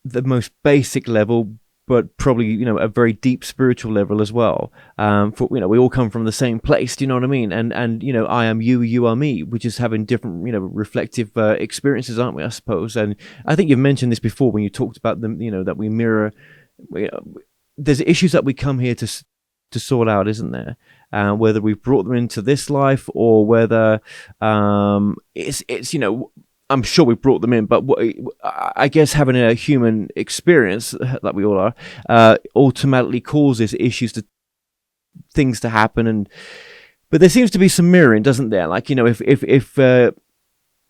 the most basic level, but probably, a very deep spiritual level as well. We all come from the same place. Do you know what I mean? And I am you, you are me. We're just having different, reflective experiences, aren't we? I suppose. And I think you've mentioned this before when you talked about them. That we mirror. There's issues that we come here to sort out, isn't there? Whether we've brought them into this life or whether it's I'm sure we brought them in, but I guess having a human experience, like we all are, ultimately causes issues things to happen. But there seems to be some mirroring, doesn't there? Like, if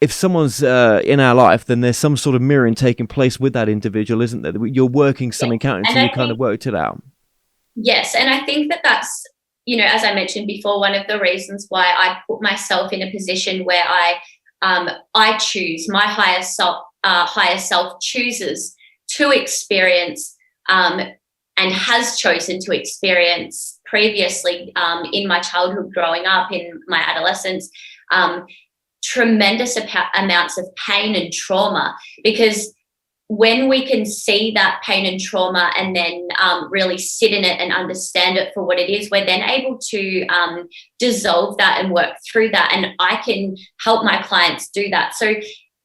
someone's in our life, then there's some sort of mirroring taking place with that individual, isn't there? You're working something out until you kind of worked it out.
Yes, and I think that's, as I mentioned before, one of the reasons why I put myself in a position where I choose, my higher self chooses to experience and has chosen to experience previously in my childhood, growing up, in my adolescence, tremendous amounts of pain and trauma. Because when we can see that pain and trauma and then really sit in it and understand it for what it is, we're then able to dissolve that and work through that. And I can help my clients do that. So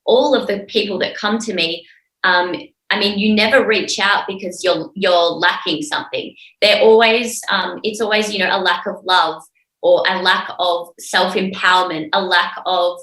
all of the people that come to me, you never reach out because you're lacking something. They're always, it's always, a lack of love, or a lack of self-empowerment, a lack of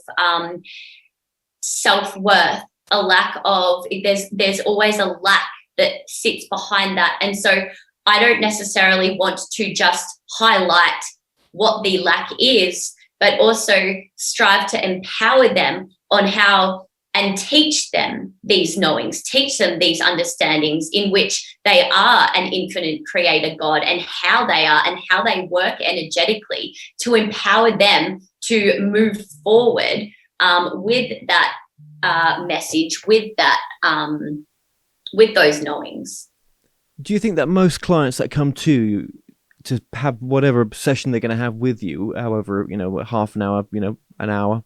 self-worth, a lack of, there's always a lack that sits behind that. And so I don't necessarily want to just highlight what the lack is, but also strive to empower them on how, and teach them these knowings, teach them these understandings in which they are an infinite creator God, and how they are and how they work energetically, to empower them to move forward with that message, with that with those knowings.
Do you think that most clients that come to you to have whatever session they're going to have with you, however, half an hour, an hour,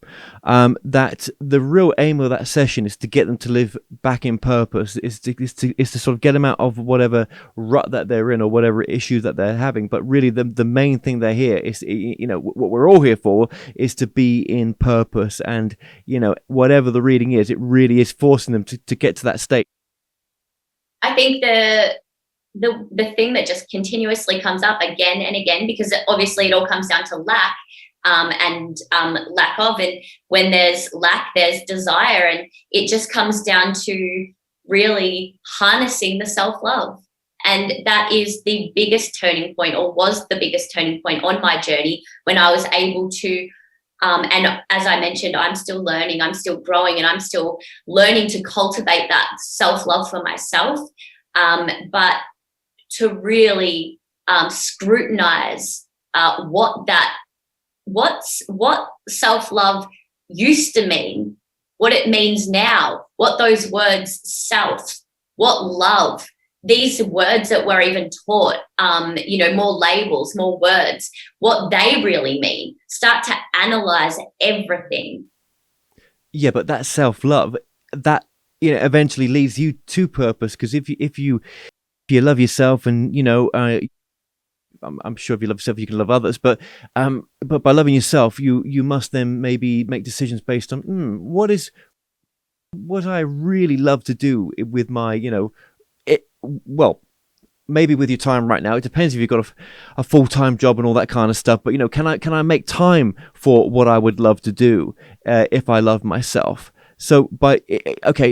that the real aim of that session is to get them to live back in purpose, is to sort of get them out of whatever rut that they're in or whatever issues that they're having? But really the main thing they're here is, what we're all here for is to be in purpose. And, whatever the reading is, it really is forcing them to get to that state.
I think the thing that just continuously comes up again and again, because obviously it all comes down to lack and lack of, and when there's lack, there's desire, and it just comes down to really harnessing the self-love. And that is the biggest turning point, or was the biggest turning point on my journey, when I was able to and as I mentioned, I'm still learning, I'm still growing, and I'm still learning to cultivate that self-love for myself, but to really scrutinize what self-love used to mean, what it means now, what those words self, what love, these words that we're even taught, more labels, more words, what they really mean. Start to analyze everything.
Yeah, but that self-love, that eventually leads you to purpose, because if you love yourself, and I'm sure if you love yourself, you can love others. But by loving yourself, you must then maybe make decisions based on what I really love to do with my, well, maybe with your time right now. It depends if you've got a full-time job and all that kind of stuff. But can I make time for what I would love to do if I love myself? So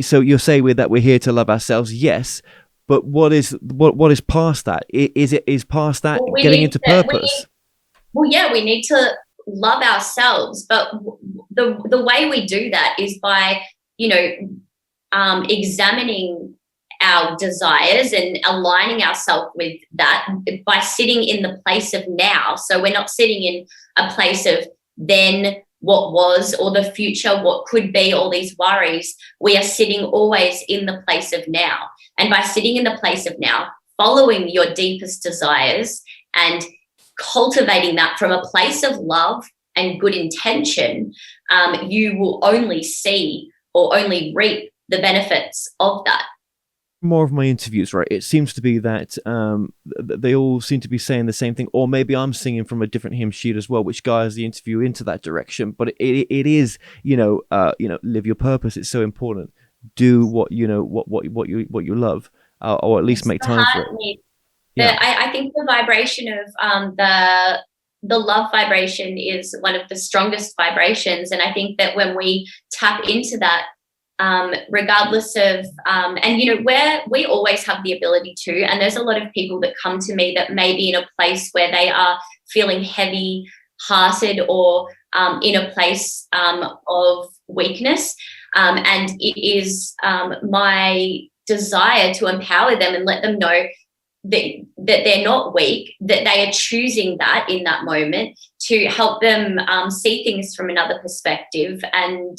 so you're saying that we're here to love ourselves, yes. But what is past that? Is past that getting into purpose?
We need to love ourselves, but the way we do that is by, examining our desires and aligning ourselves with that by sitting in the place of now. So we're not sitting in a place of then, what was, or the future, what could be, all these worries. We are sitting always in the place of now. And by sitting in the place of now, following your deepest desires and cultivating that from a place of love and good intention, you will only see or only reap the benefits of that.
More of my interviews, right, it seems to be that they all seem to be saying the same thing, or maybe I'm singing from a different hymn sheet as well, which guides the interview into that direction. But it is, live your purpose. It's so important. Do what what you love, or at least make time for it.
Yeah. I think the vibration of the love vibration is one of the strongest vibrations, and I think that when we tap into that, regardless of where we always have the ability to, and there's a lot of people that come to me that may be in a place where they are feeling heavy hearted or in a place of weakness, and it is my desire to empower them and let them know that they're not weak, that they are choosing that in that moment to help them see things from another perspective, and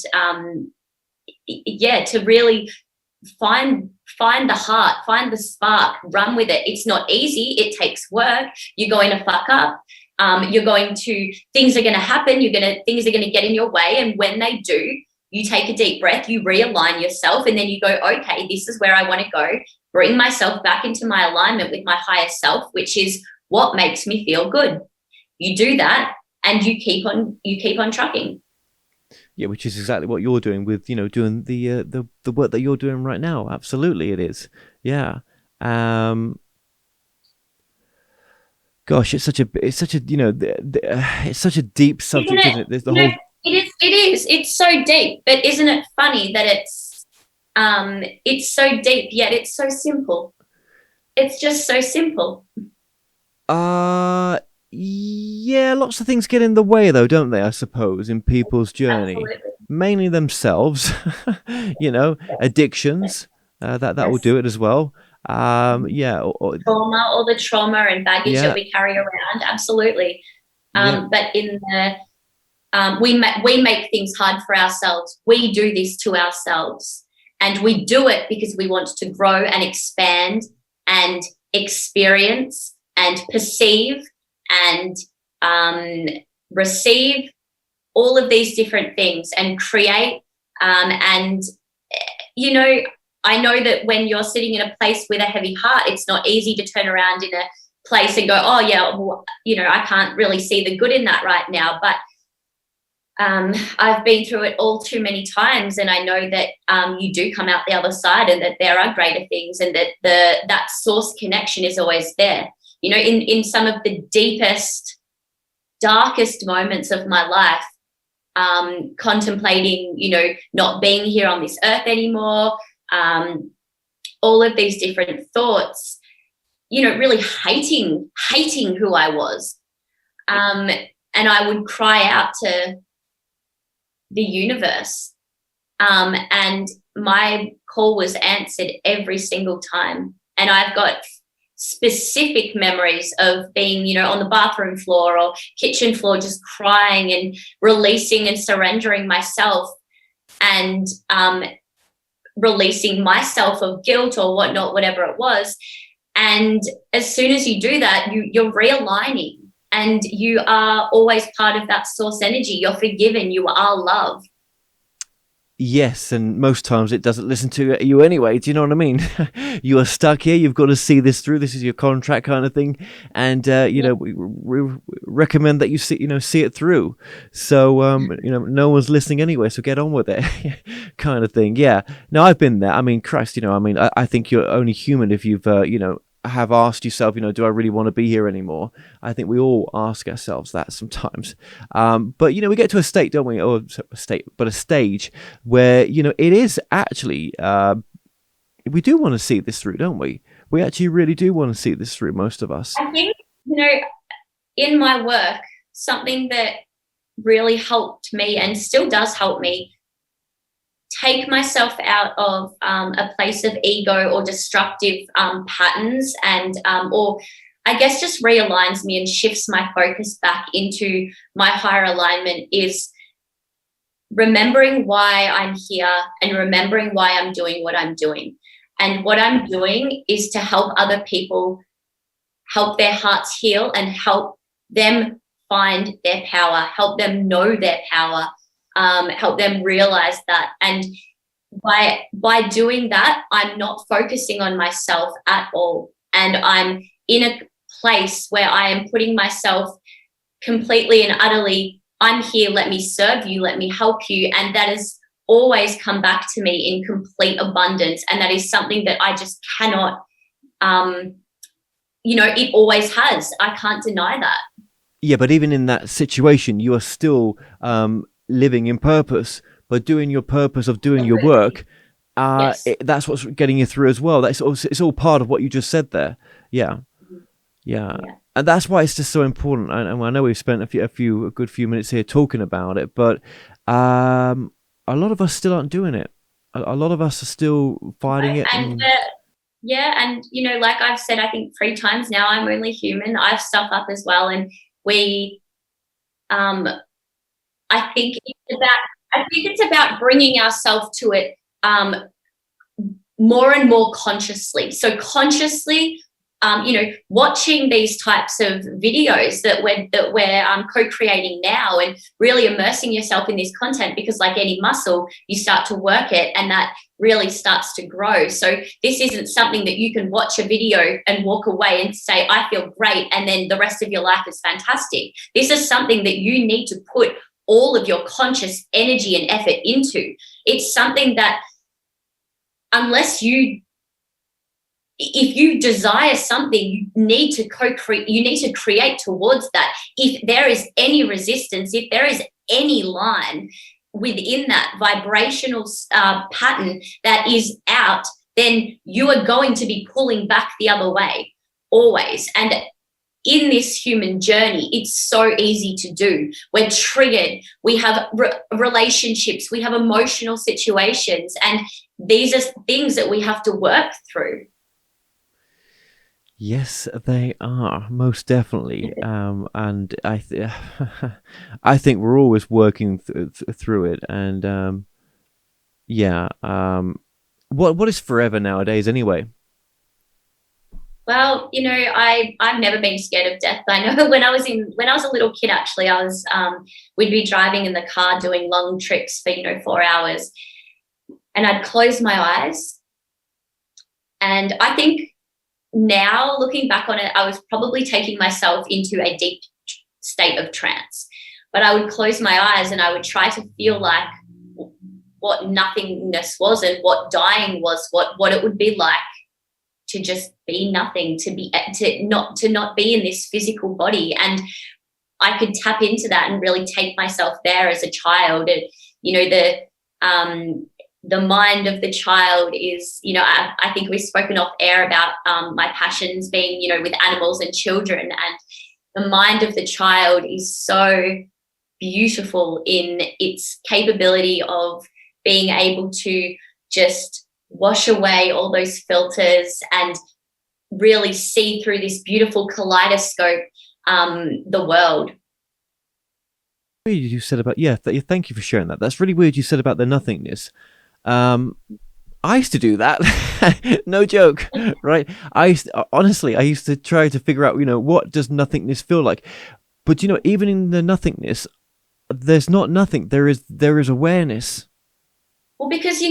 to really find the heart, find the spark, run with it. It's not easy. It takes work. You're going to fuck up. Things are going to happen. Things are going to get in your way. And when they do, you take a deep breath, you realign yourself, and then you go, okay, this is where I want to go. Bring myself back into my alignment with my higher self, which is what makes me feel good. You do that and you keep on trucking.
Yeah, which is exactly what you're doing with, doing the work that you're doing right now. Absolutely, it is. Yeah. Gosh, it's such a it's such a deep subject, isn't it? There's the whole.
It is. It's so deep, but isn't it funny that it's so deep yet it's so simple? It's just so simple.
Yeah, lots of things get in the way, though, don't they? I suppose in people's journey,
Absolutely.
Mainly themselves. Addictions. That will do it as well. Or
all the trauma and baggage that we carry around. Absolutely. But in the we make things hard for ourselves. We do this to ourselves, and we do it because we want to grow and expand and experience and perceive and receive all of these different things and create. I know that when you're sitting in a place with a heavy heart, it's not easy to turn around in a place and go, oh yeah, well, I can't really see the good in that right now. But I've been through it all too many times, and I know that you do come out the other side, and that there are greater things, and that that source connection is always there. In some of the deepest, darkest moments of my life, contemplating, not being here on this earth anymore, all of these different thoughts, really hating who I was. And I would cry out to the universe, and my call was answered every single time. And I've got specific memories of being, on the bathroom floor or kitchen floor, just crying and releasing and surrendering myself, and releasing myself of guilt or whatnot, whatever it was. And as soon as you do that, you're realigning, and you are always part of that source energy. You're forgiven. You are love.
Yes, and most times it doesn't listen to you anyway. Do you know what I mean? You are stuck here. You've got to see this through. This is your contract, kind of thing. And we recommend that you see it through. So no one's listening anyway. So get on with it, kind of thing. Yeah. No, I've been there. I mean, Christ. I think you're only human if you've have asked yourself, do I really want to be here anymore? I think we all ask ourselves that sometimes. But, we get to a state, don't we? Or a stage where, it is actually, we do want to see this through, don't we? We actually really do want to see this through, most of us.
I think, in my work, something that really helped me and still does help me take myself out of a place of ego or destructive patterns, and or I guess just realigns me and shifts my focus back into my higher alignment, is remembering why I'm here and remembering why I'm doing what I'm doing. And what I'm doing is to help other people, help their hearts heal, and help them find their power, help them know their power, help them realize that. And by doing that, I'm not focusing on myself at all. And I'm in a place where I am putting myself completely and utterly, I'm here, let me serve you, let me help you. And that has always come back to me in complete abundance. And that is something that I just cannot, it always has. I can't deny that.
Yeah, but even in that situation, you are still living in purpose, but doing your purpose of doing your work.
Yes.
That's what's getting you through as well. It's all part of what you just said there. Yeah. And that's why it's just so important. And I know we've spent a good few minutes here talking about it, but a lot of us still aren't doing it. A lot of us are still fighting it.
And like I've said, I think 3 times now, I'm only human. I've stuff up as well, and I think it's about bringing ourselves to it more and more consciously. So consciously, watching these types of videos that we're co-creating now, and really immersing yourself in this content, because like any muscle, you start to work it and that really starts to grow. So this isn't something that you can watch a video and walk away and say, I feel great, and then the rest of your life is fantastic. This is something that you need to put all of your conscious energy and effort into. It's something that if you desire something, you need to create towards that. If there is any resistance, if there is any line within that vibrational pattern that is out, then you are going to be pulling back the other way, always. And in this human journey, it's so easy to do. We're triggered. We have relationships. We have emotional situations. And these are things that we have to work through.
Yes, they are, most definitely. And I think we're always working through it. And what is forever nowadays anyway?
Well, I've never been scared of death. I know when I was a little kid, actually, we'd be driving in the car doing long trips for 4 hours, and I'd close my eyes, and I think now, looking back on it, I was probably taking myself into a deep state of trance. But I would close my eyes and I would try to feel like what nothingness was, and what dying was, what it would be like to just be nothing, to not be in this physical body. And I could tap into that and really take myself there as a child. And the mind of the child is, I think we've spoken off air about my passions being, with animals and children. And the mind of the child is so beautiful in its capability of being able to just wash away all those filters and really see through this beautiful kaleidoscope, the world.
You said about, thank you for sharing that. That's really weird you said about the nothingness. I used to do that. No joke, right? I used to try to figure out, what does nothingness feel like? But even in the nothingness, there's not nothing. There is awareness.
Well, because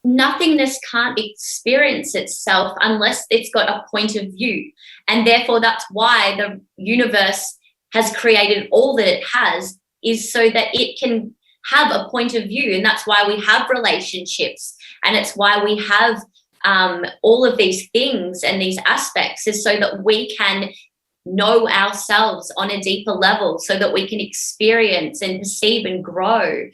nothingness can't experience itself unless it's got a point of view, and therefore that's why the universe has created all that it has, is so that it can have a point of view. And that's why we have relationships, and it's why we have all of these things and these aspects, is so that we can know ourselves on a deeper level, so that we can experience and perceive and grow,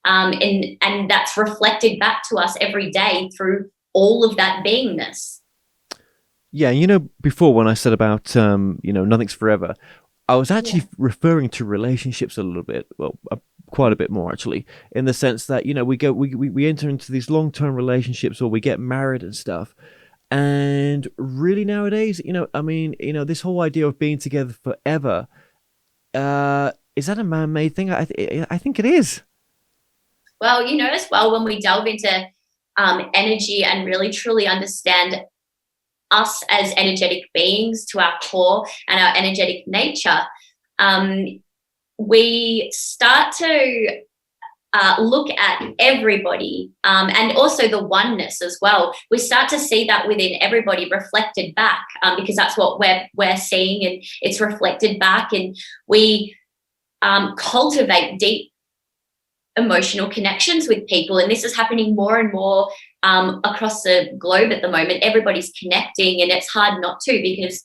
and that's reflected back to us every day through all of that beingness.
Yeah, before when I said about nothing's forever, I was actually referring to relationships a little bit. Well, quite a bit more actually, in the sense that, you know, we enter into these long-term relationships, or we get married and stuff. And really nowadays, you know, I mean, you know, this whole idea of being together forever, is that a man-made thing? I think it is.
Well, you know, as well, when we delve into energy and really truly understand us as energetic beings to our core and our energetic nature, we start to look at everybody, and also the oneness as well. We start to see that within everybody reflected back, because that's what we're seeing, and it's reflected back, and we cultivate deep emotional connections with people. And this is happening more and more across the globe at the moment. Everybody's connecting, and it's hard not to, because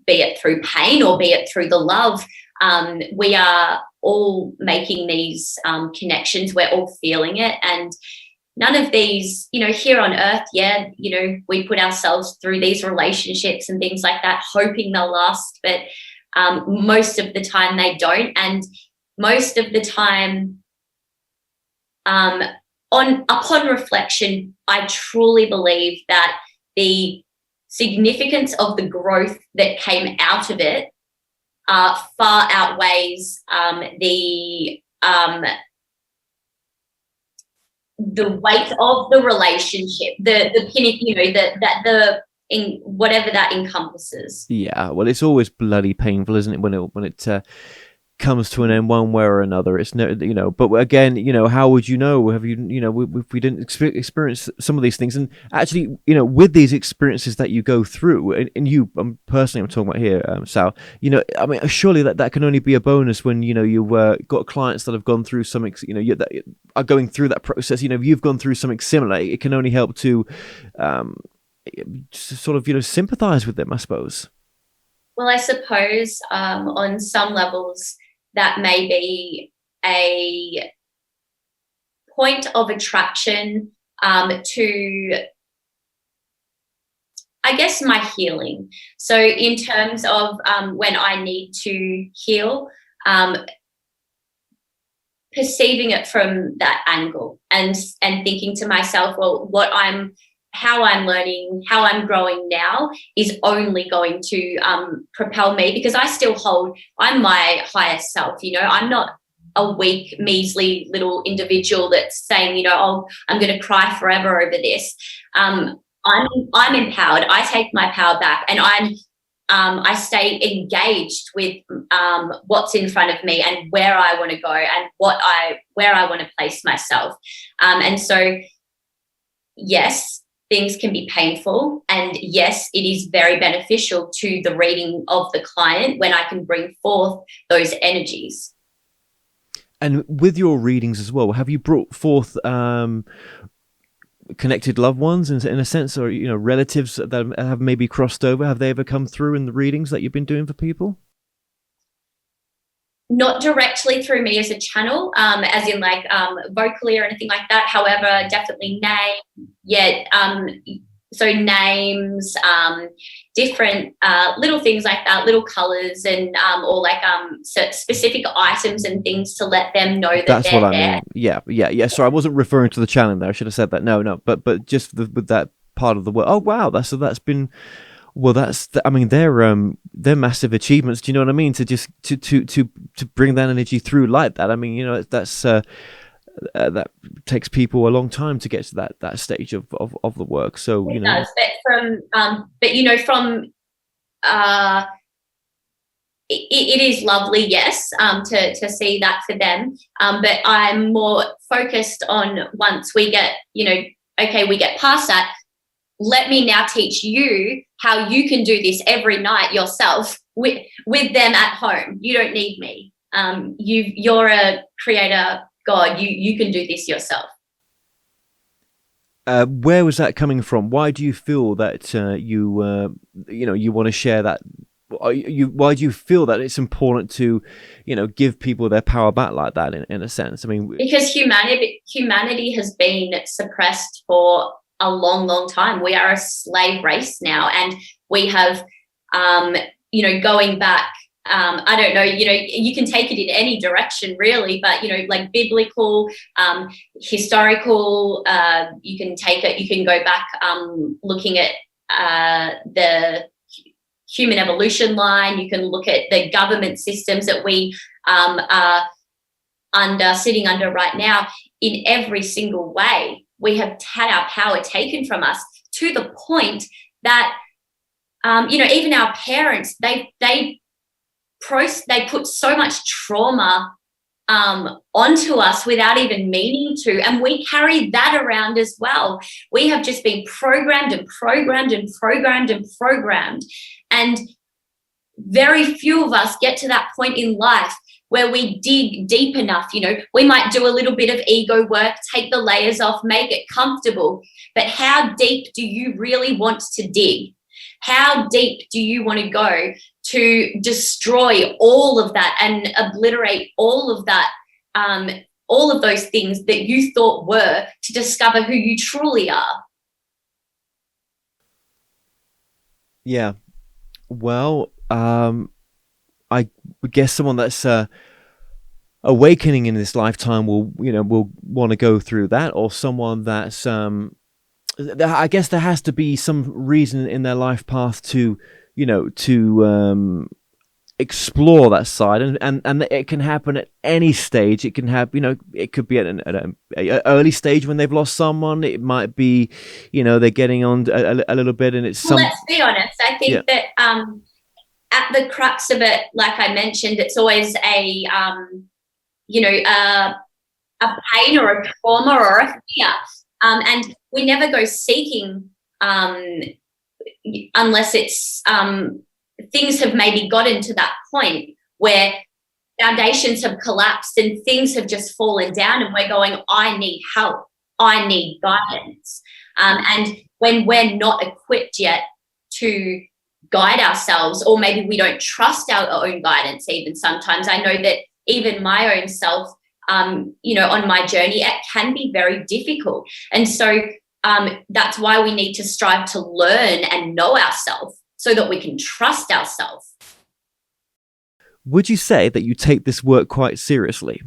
be it through pain or be it through the love, we are all making these connections. We're all feeling it. And none of these, you know, here on earth, yeah, you know, we put ourselves through these relationships and things like that, hoping they'll last. But most of the time they don't. And most of the time, upon reflection, I truly believe that the significance of the growth that came out of it far outweighs the weight of the relationship, the pinnacle, you know, the in whatever that encompasses.
Yeah, well, it's always bloody painful, isn't it, when it comes to an end one way or another. It's no, you know, but again, you know, how would you know? Have you, you know, if we didn't experience some of these things? And actually, you know, with these experiences that you go through, and you, personally, I'm talking about here, Sal, you know, I mean, surely that can only be a bonus when, you know, you've got clients that have gone through something, you know, that are going through that process. You know, if you've gone through something similar, it can only help to sort of, you know, sympathize with them, I suppose.
Well, I suppose on some levels that may be a point of attraction to, I guess, my healing. So in terms of when I need to heal, perceiving it from that angle, and thinking to myself, well, how I'm learning, how I'm growing now is only going to propel me, because I'm my highest self. You know, I'm not a weak, measly little individual that's saying, you know, oh, I'm going to cry forever over this. I'm empowered. I take my power back, and I stay engaged with what's in front of me and where I want to go and where I want to place myself. And so, yes, things can be painful, and yes, it is very beneficial to the reading of the client when I can bring forth those energies.
And with your readings as well, have you brought forth connected loved ones in a sense, or, you know, relatives that have maybe crossed over? Have they ever come through in the readings that you've been doing for people?
Not directly through me as a channel, as in like vocally or anything like that. However, definitely so names, different little things like that, little colours, and or like specific items and things to let them know that
that's
they're
what I
there.
mean. Yeah. Sorry, I wasn't referring to the channel there. I should have said that. No. But just with that part of the work. Oh wow, that's been. Well, I mean, they're massive achievements. Do you know what I mean? To just to bring that energy through like that. I mean, you know, that takes people a long time to get to that stage of the work. So you know,
does. But you know, from it is lovely, yes, to see that for them. But I'm more focused on, once we get, you know, okay, we get past that. Let me now teach you how you can do this every night yourself with them at home. You don't need me. You're a creator God. You can do this yourself.
Where was that coming from? Why do you feel that you want to share that? Why do you feel that it's important to, you know, give people their power back like that in a sense? I mean,
because humanity has been suppressed for a long, long time. We are a slave race now, and we have, you know, going back I don't know, you can take it in any direction really, but, like biblical, historical, you can take it, you can go back, looking at the human evolution line, you can look at the government systems that we are sitting under right now. In every single way, we have had our power taken from us to the point that, even our parents, they put so much trauma onto us without even meaning to, and we carry that around as well. We have just been programmed and programmed and programmed and programmed, and very few of us get to that point in life where we dig deep enough. We might do a little bit of ego work, take the layers off, make it comfortable, but how deep do you really want to dig? How deep do you want to go to destroy all of that and obliterate all of that, all of those things that you thought were, to discover who you truly are?
Yeah. Well, I guess someone that's awakening in this lifetime will want to go through that, or someone that's I guess there has to be some reason in their life path to explore that side, and it can happen at any stage. It can have, it could be at an early stage when they've lost someone. It might be, they're getting on a little bit, and it's
let's be honest. I think that at the crux of it, like I mentioned, it's always a pain or a trauma or a fear, and we never go seeking unless it's things have maybe gotten to that point where foundations have collapsed and things have just fallen down, and we're going, I need help, I need guidance. And when we're not equipped yet to guide ourselves, or maybe we don't trust our own guidance, even sometimes, I know that even my own self, on my journey, it can be very difficult. And so that's why we need to strive to learn and know ourselves so that we can trust ourselves.
Would you say that you take this work quite seriously?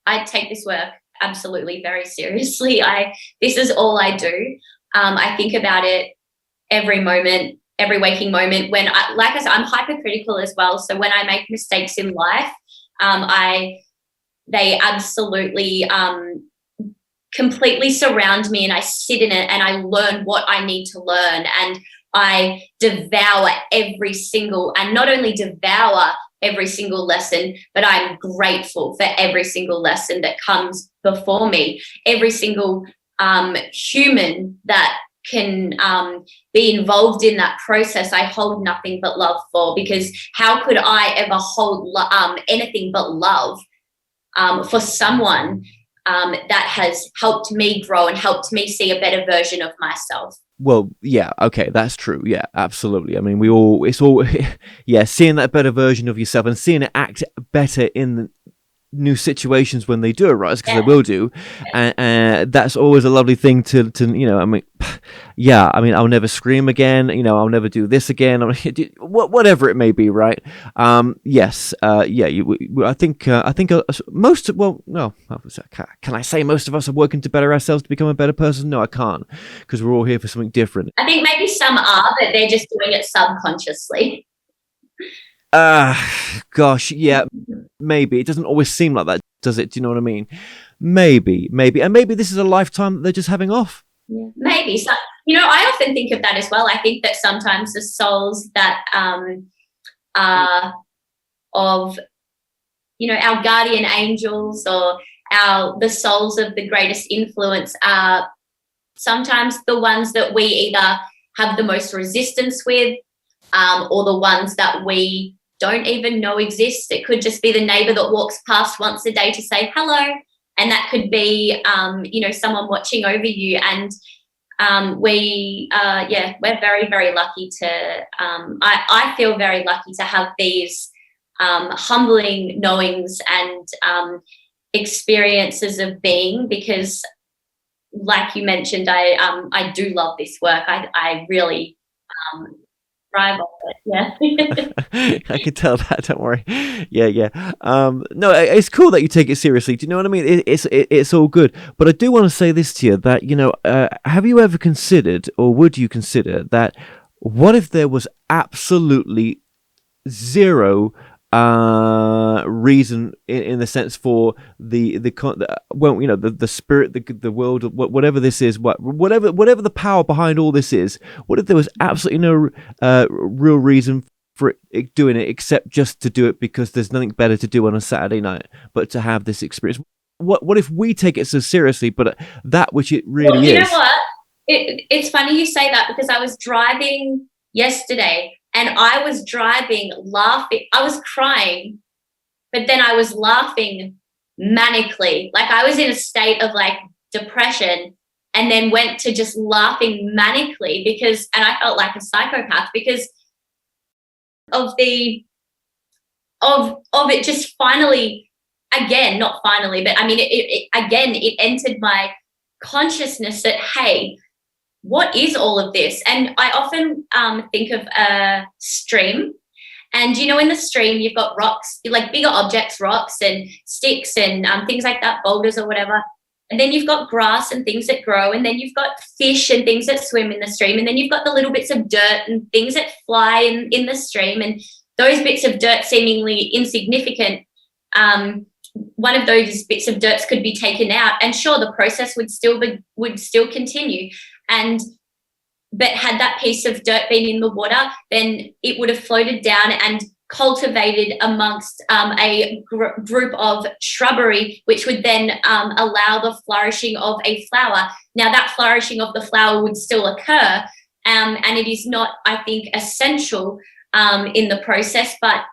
I take this work absolutely very seriously. This is all I do. I think about it every moment, every waking moment. When like I said, I'm hypercritical as well. So when I make mistakes in life, they absolutely completely surround me, and I sit in it and I learn what I need to learn, and I devour every single, and not only devour every single lesson, but I'm grateful for every single lesson that comes before me. Every single human that can be involved in that process, I hold nothing but love for, because how could I ever hold anything but love for someone that has helped me grow and helped me see a better version of myself?
Well, yeah, okay, that's true. Yeah, absolutely. I mean, yeah, seeing that better version of yourself and seeing it act better in the new situations when they do arise, because they will do, and that's always a lovely thing to I mean, yeah, I mean, I'll never scream again, I'll never do this again, whatever it may be, right? Yes, yeah, I think most, well, no, can I say most of us are working to better ourselves, to become a better person? No, I can't, because we're all here for something different.
I think maybe some are, but they're just doing it subconsciously.
Gosh, yeah, maybe. It doesn't always seem like that, does it? Do you know what I mean? Maybe. And maybe this is a lifetime that they're just having off.
Yeah, maybe. So, I often think of that as well. I think that sometimes the souls that are of, our guardian angels, or the souls of the greatest influence, are sometimes the ones that we either have the most resistance with, or the ones that we don't even know exist. It could just be the neighbor that walks past once a day to say hello, and that could be someone watching over you. And we're very, very lucky to I feel very lucky to have these humbling knowings and experiences of being, because like you mentioned, I do love this work. I really thrive off it. Yeah.
I can tell that. Don't worry. Yeah. No, it's cool that you take it seriously. Do you know what I mean? It's all good. But I do want to say this to you that have you ever considered, or would you consider that? What if there was absolutely zero reason in the sense for the spirit, the world, whatever this is, whatever the power behind all this is? What if there was absolutely no real reason for it doing it except just to do it because there's nothing better to do on a Saturday night but to have this experience? What if we take it so seriously, but that which it really is?
You know what? It's funny you say that, because I was driving yesterday and I was driving laughing. I was crying, but then I was laughing manically. Like I was in a state of like depression, and then went to just laughing manically and I felt like a psychopath because of it just finally, again, not finally, but I mean, it entered my consciousness that, hey, what is all of this? And I often think of a stream. And, in the stream, you've got rocks, like bigger objects, rocks and sticks and things like that, boulders or whatever. And then you've got grass and things that grow. And then you've got fish and things that swim in the stream. And then you've got the little bits of dirt and things that fly in the stream. And those bits of dirt, seemingly insignificant, one of those bits of dirt could be taken out. And sure, the process would still continue. But had that piece of dirt been in the water, then it would have floated down and cultivated amongst a group of shrubbery, which would then allow the flourishing of a flower. Now, that flourishing of the flower would still occur, and it is not, I think, essential in the process, but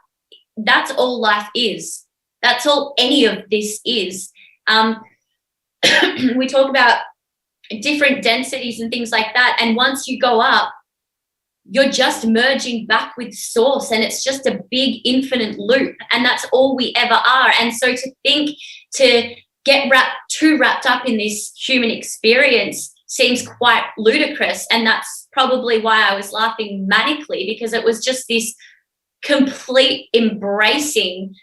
that's all life is. That's all any of this is. We talk about different densities and things like that, and once you go up, you're just merging back with source, and it's just a big infinite loop, and that's all we ever are. And so to get too wrapped up in this human experience seems quite ludicrous, and that's probably why I was laughing manically, because it was just this complete embracing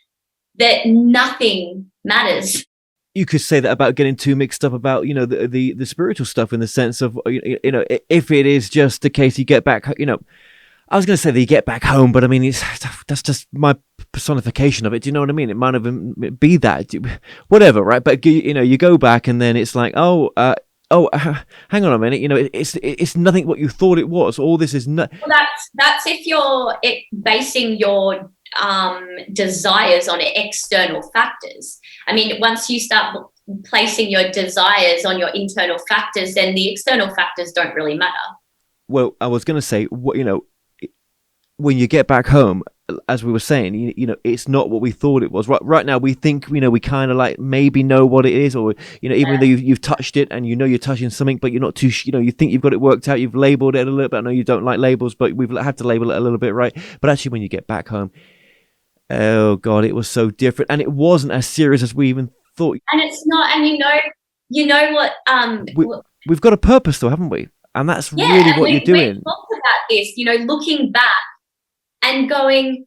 that nothing matters.
You could say that about getting too mixed up about, the spiritual stuff, in the sense of, if it is just the case you get back, I was going to say that you get back home, but I mean, that's just my personification of it. Do you know what I mean? It might even be that, whatever, right? But you go back and then it's like, hang on a minute, it's nothing what you thought it was. All this is not.
Well, that's if you're basing your desires on external factors. I mean, once you start placing your desires on your internal factors, then the external factors don't really matter.
Well, I was going to say, when you get back home, as we were saying, it's not what we thought it was. Right now, we think, we kind of like maybe know what it is, or, even though you've touched it and you're touching something, but you're not too, you think you've got it worked out, you've labeled it a little bit. I know you don't like labels, but we've had to label it a little bit, right? But actually, when you get back home, oh God, it was so different, and it wasn't as serious as we even thought.
And it's not, and you know what?
We've got a purpose, though, haven't we? And that's really what you're doing.
We talked about this, looking back and going,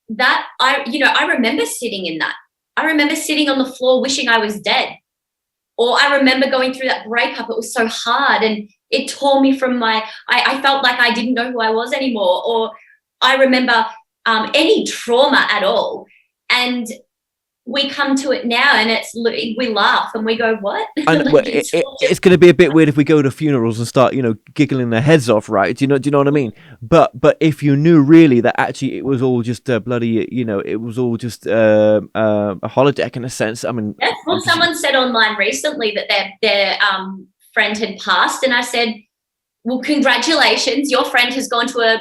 that I remember sitting in that. I remember sitting on the floor wishing I was dead. Or I remember going through that breakup. It was so hard and it tore me from I felt like I didn't know who I was anymore. Or I remember any trauma at all. And we come to it now and we laugh and we go, what?
And it's going to be a bit weird if we go to funerals and start, giggling their heads off, right? Do you know what I mean? But if you knew really that actually it was all just bloody, it was all just a holodeck in a sense. I mean,
yes. Well, someone said online recently that their friend had passed, and I said, well, congratulations, your friend has gone to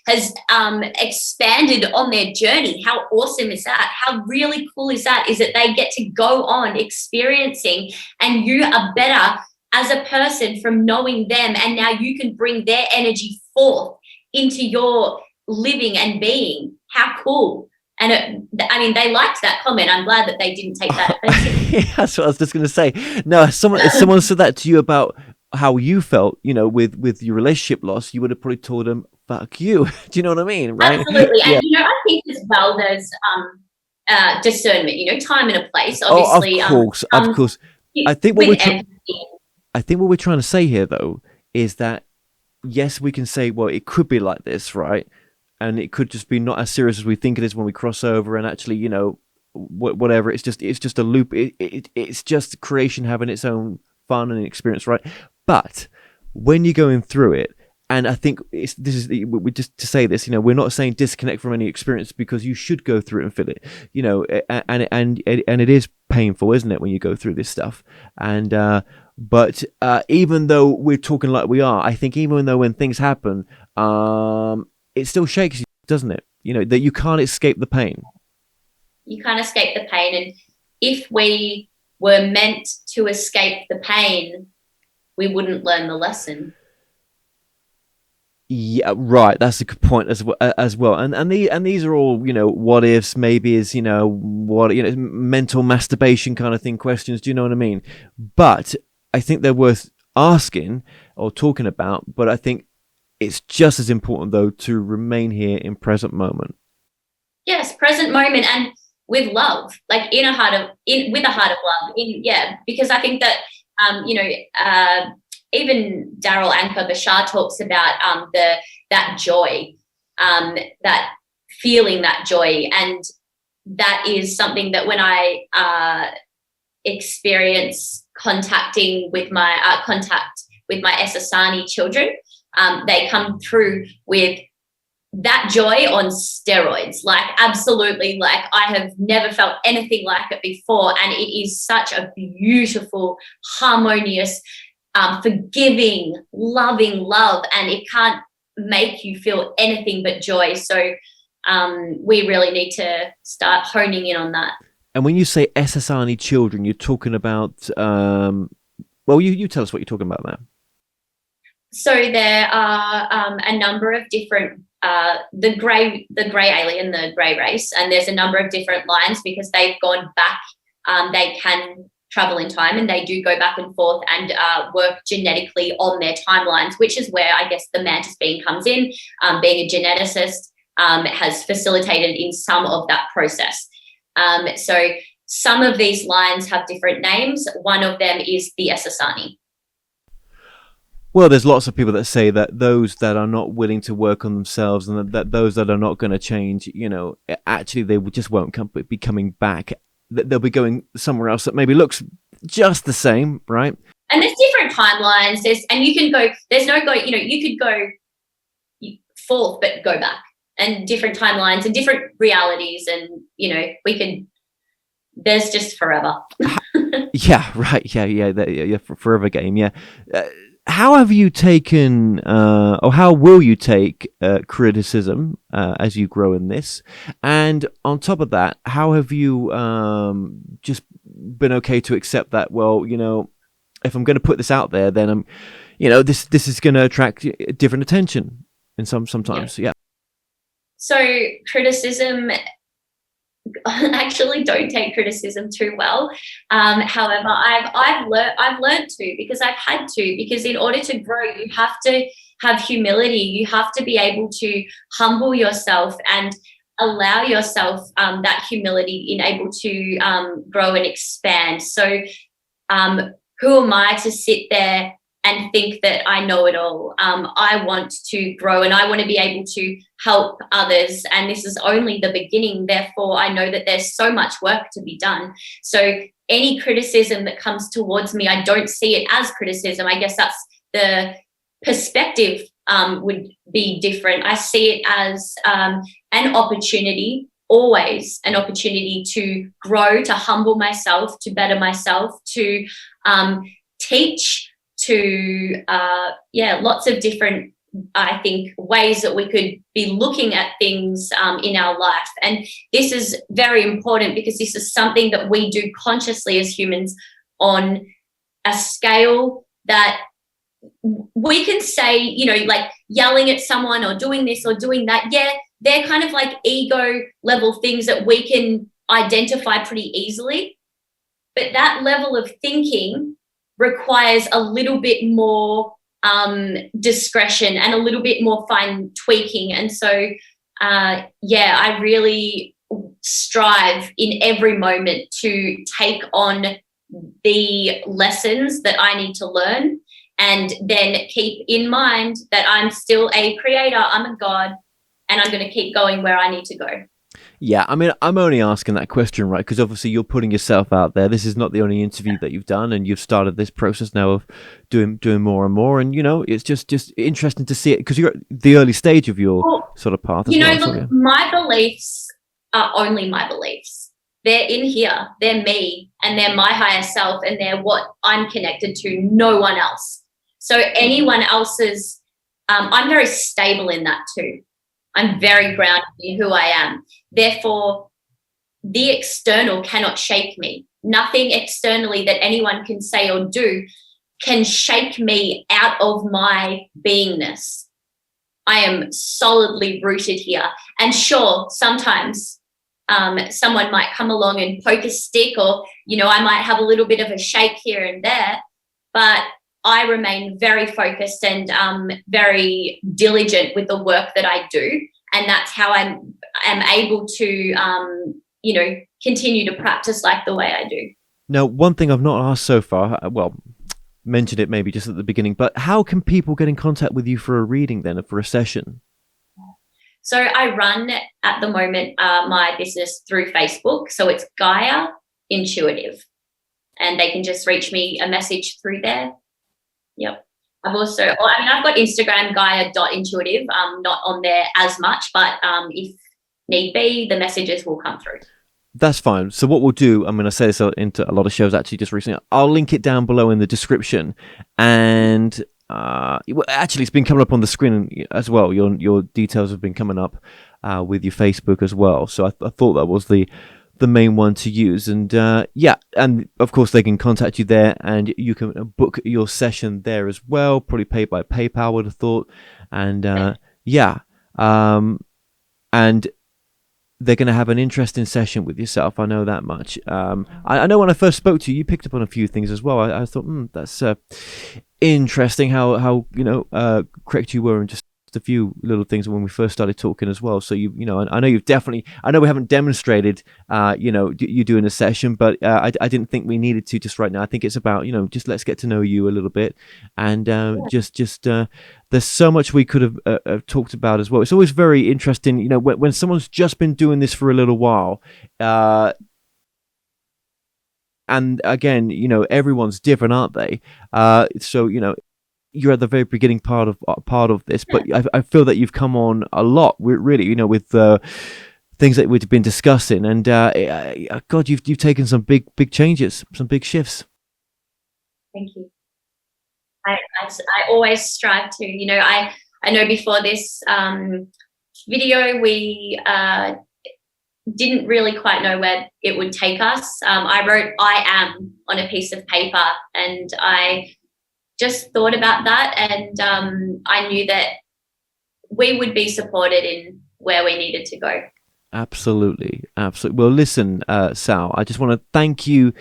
has expanded on their journey. How awesome is that? How really cool is that? Is that they get to go on experiencing, and you are better as a person from knowing them, and now you can bring their energy forth into your living and being. How cool. And they liked that comment. I'm glad that they didn't take that offensively.
Yeah, that's what I was just going to say. No, if someone said that to you about how you felt, with your relationship loss, you would have probably told them, fuck you. Do you know what I mean? Right?
Absolutely.
Yeah.
And, I think as well there's discernment, time and a place,
Oh, of
obviously,
course, of
comes
course. I think what
with
we're
empathy.
I think what we're trying to say here, though, is that yes, we can say, well, it could be like this, right? And it could just be not as serious as we think it is when we cross over. And actually, whatever. It's just a loop. It's just creation having its own fun and experience, right? But when you're going through it, and I think we just to say this, we're not saying disconnect from any experience, because you should go through it and feel it, and it is painful, isn't it, when you go through this stuff? And but even though we're talking like we are, I think even though when things happen, it still shakes you, doesn't it? That you can't escape the pain.
You can't escape the pain. And if we were meant to escape the pain, we wouldn't learn the lesson.
Yeah, right. That's a good point as well. And these are all what ifs, maybe is mental masturbation kind of thing questions. Do you know what I mean? But I think they're worth asking or talking about. But I think it's just as important though to remain here in present moment.
Yes, present moment, and with love, like with a heart of love. Because I think that even Daryl Anka Bashar talks about that joy, that feeling, that joy, and that is something that when I experience contacting with my contact with my Esasani children, they come through with that joy on steroids, like absolutely, like I have never felt anything like it before, and it is such a beautiful, harmonious, forgiving, loving love, and it can't make you feel anything but joy. So we really need to start honing in on that.
And when you say Esasani children, you're talking about well, you tell us what you're talking about now.
So there are a number of different the grey alien, the grey race, and there's a number of different lines because they've gone back. They can travel in time, and they do go back and forth and work genetically on their timelines, which is where I guess the Mantis being comes in. Being a geneticist has facilitated in some of that process. So some of these lines have different names. One of them is the Esasani.
Well, there's lots of people that say that those that are not willing to work on themselves, and that those that are not going to change, actually they just won't be coming back. They'll be going somewhere else that maybe looks just the same, right?
And there's different timelines. You can go. There's no go. You could go forth, but go back, and different timelines and different realities, and we could. There's just forever.
Yeah. Right. Yeah. Forever game. Yeah. How have you taken, or how will you take criticism as you grow in this? And on top of that, how have you just been okay to accept that? Well, if I'm going to put this out there, then I'm, this is going to attract different attention, and sometimes, yeah.
So criticism. I actually don't take criticism too well. However, I've learned to, because I've had to, because in order to grow, you have to have humility. You have to be able to humble yourself and allow yourself that humility in able to grow and expand. So who am I to sit there and think that I know it all? I want to grow, and I want to be able to help others. And this is only the beginning. Therefore, I know that there's so much work to be done. So any criticism that comes towards me, I don't see it as criticism. I guess that's the perspective would be different. I see it as an opportunity, always an opportunity to grow, to humble myself, to better myself, to teach, to lots of different, I think, ways that we could be looking at things in our life. And this is very important because this is something that we do consciously as humans on a scale that we can say, like yelling at someone or doing this or doing that. Yeah, they're kind of like ego level things that we can identify pretty easily. But that level of thinking requires a little bit more discretion and a little bit more fine tweaking. And so, I really strive in every moment to take on the lessons that I need to learn, and then keep in mind that I'm still a creator, I'm a god, and I'm going to keep going where I need to go.
Yeah, I mean, I'm only asking that question, right? Because obviously you're putting yourself out there. This is not the only interview that you've done, and you've started this process now of doing more and more. And it's just interesting to see it, because you're at the early stage of your sort of path.
Look, my beliefs are only my beliefs. They're in here. They're me, and they're my higher self, and they're what I'm connected to. No one else. So anyone else's, I'm very stable in that too. I'm very grounded in who I am. Therefore, the external cannot shake me. Nothing externally that anyone can say or do can shake me out of my beingness. I am solidly rooted here. And sure, sometimes someone might come along and poke a stick, or, I might have a little bit of a shake here and there, but I remain very focused and very diligent with the work that I do. And that's how I am able to, continue to practice like the way I do.
Now, one thing I've not asked so far, mentioned it maybe just at the beginning, but how can people get in contact with you for a reading then, for a session?
So I run at the moment my business through Facebook. So it's Gaia Intuitive, and they can just reach me a message through there. Yep. I've got Instagram, Gaia.intuitive, not on there as much, but if need be, the messages will come through.
That's fine. So what we'll do, I'm going to say this into a lot of shows actually just recently, I'll link it down below in the description. And actually, it's been coming up on the screen as well. Your details have been coming up with your Facebook as well. So I thought that was the main one to use. And and of course they can contact you there, and you can book your session there as well, probably paid by PayPal, I would have thought. And and they're going to have an interesting session with yourself. I know that much. I know when I first spoke to you, you picked up on a few things as well. I thought, that's interesting how correct you were in just a few little things when we first started talking as well. So I know you've definitely. I know we haven't demonstrated, you doing a session, but I didn't think we needed to just right now. I think it's about just let's get to know you a little bit, and there's so much we could have talked about as well. It's always very interesting, when someone's just been doing this for a little while. And again, everyone's different, aren't they? So you're at the very beginning part of this, but I feel that you've come on a lot, really, with things that we've been discussing, and God, you've taken some big changes, some big shifts.
Thank you. I always strive to, I know before this video we didn't really quite know where it would take us. I wrote "I am" on a piece of paper, and I just thought about that, and I knew that we would be supported in where we needed to go. Absolutely.
Well, listen, Sal, I just want to thank you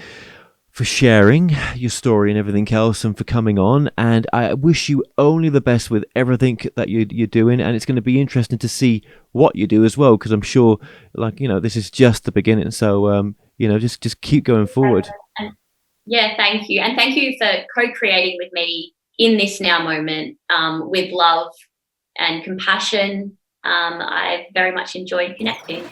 for sharing your story and everything else, and for coming on. And I wish you only the best with everything that you're doing. And it's going to be interesting to see what you do as well, because I'm sure, this is just the beginning. So, just keep going forward.
Yeah, thank you. And thank you for co-creating with me in this now moment, with love and compassion. I've very much enjoyed connecting.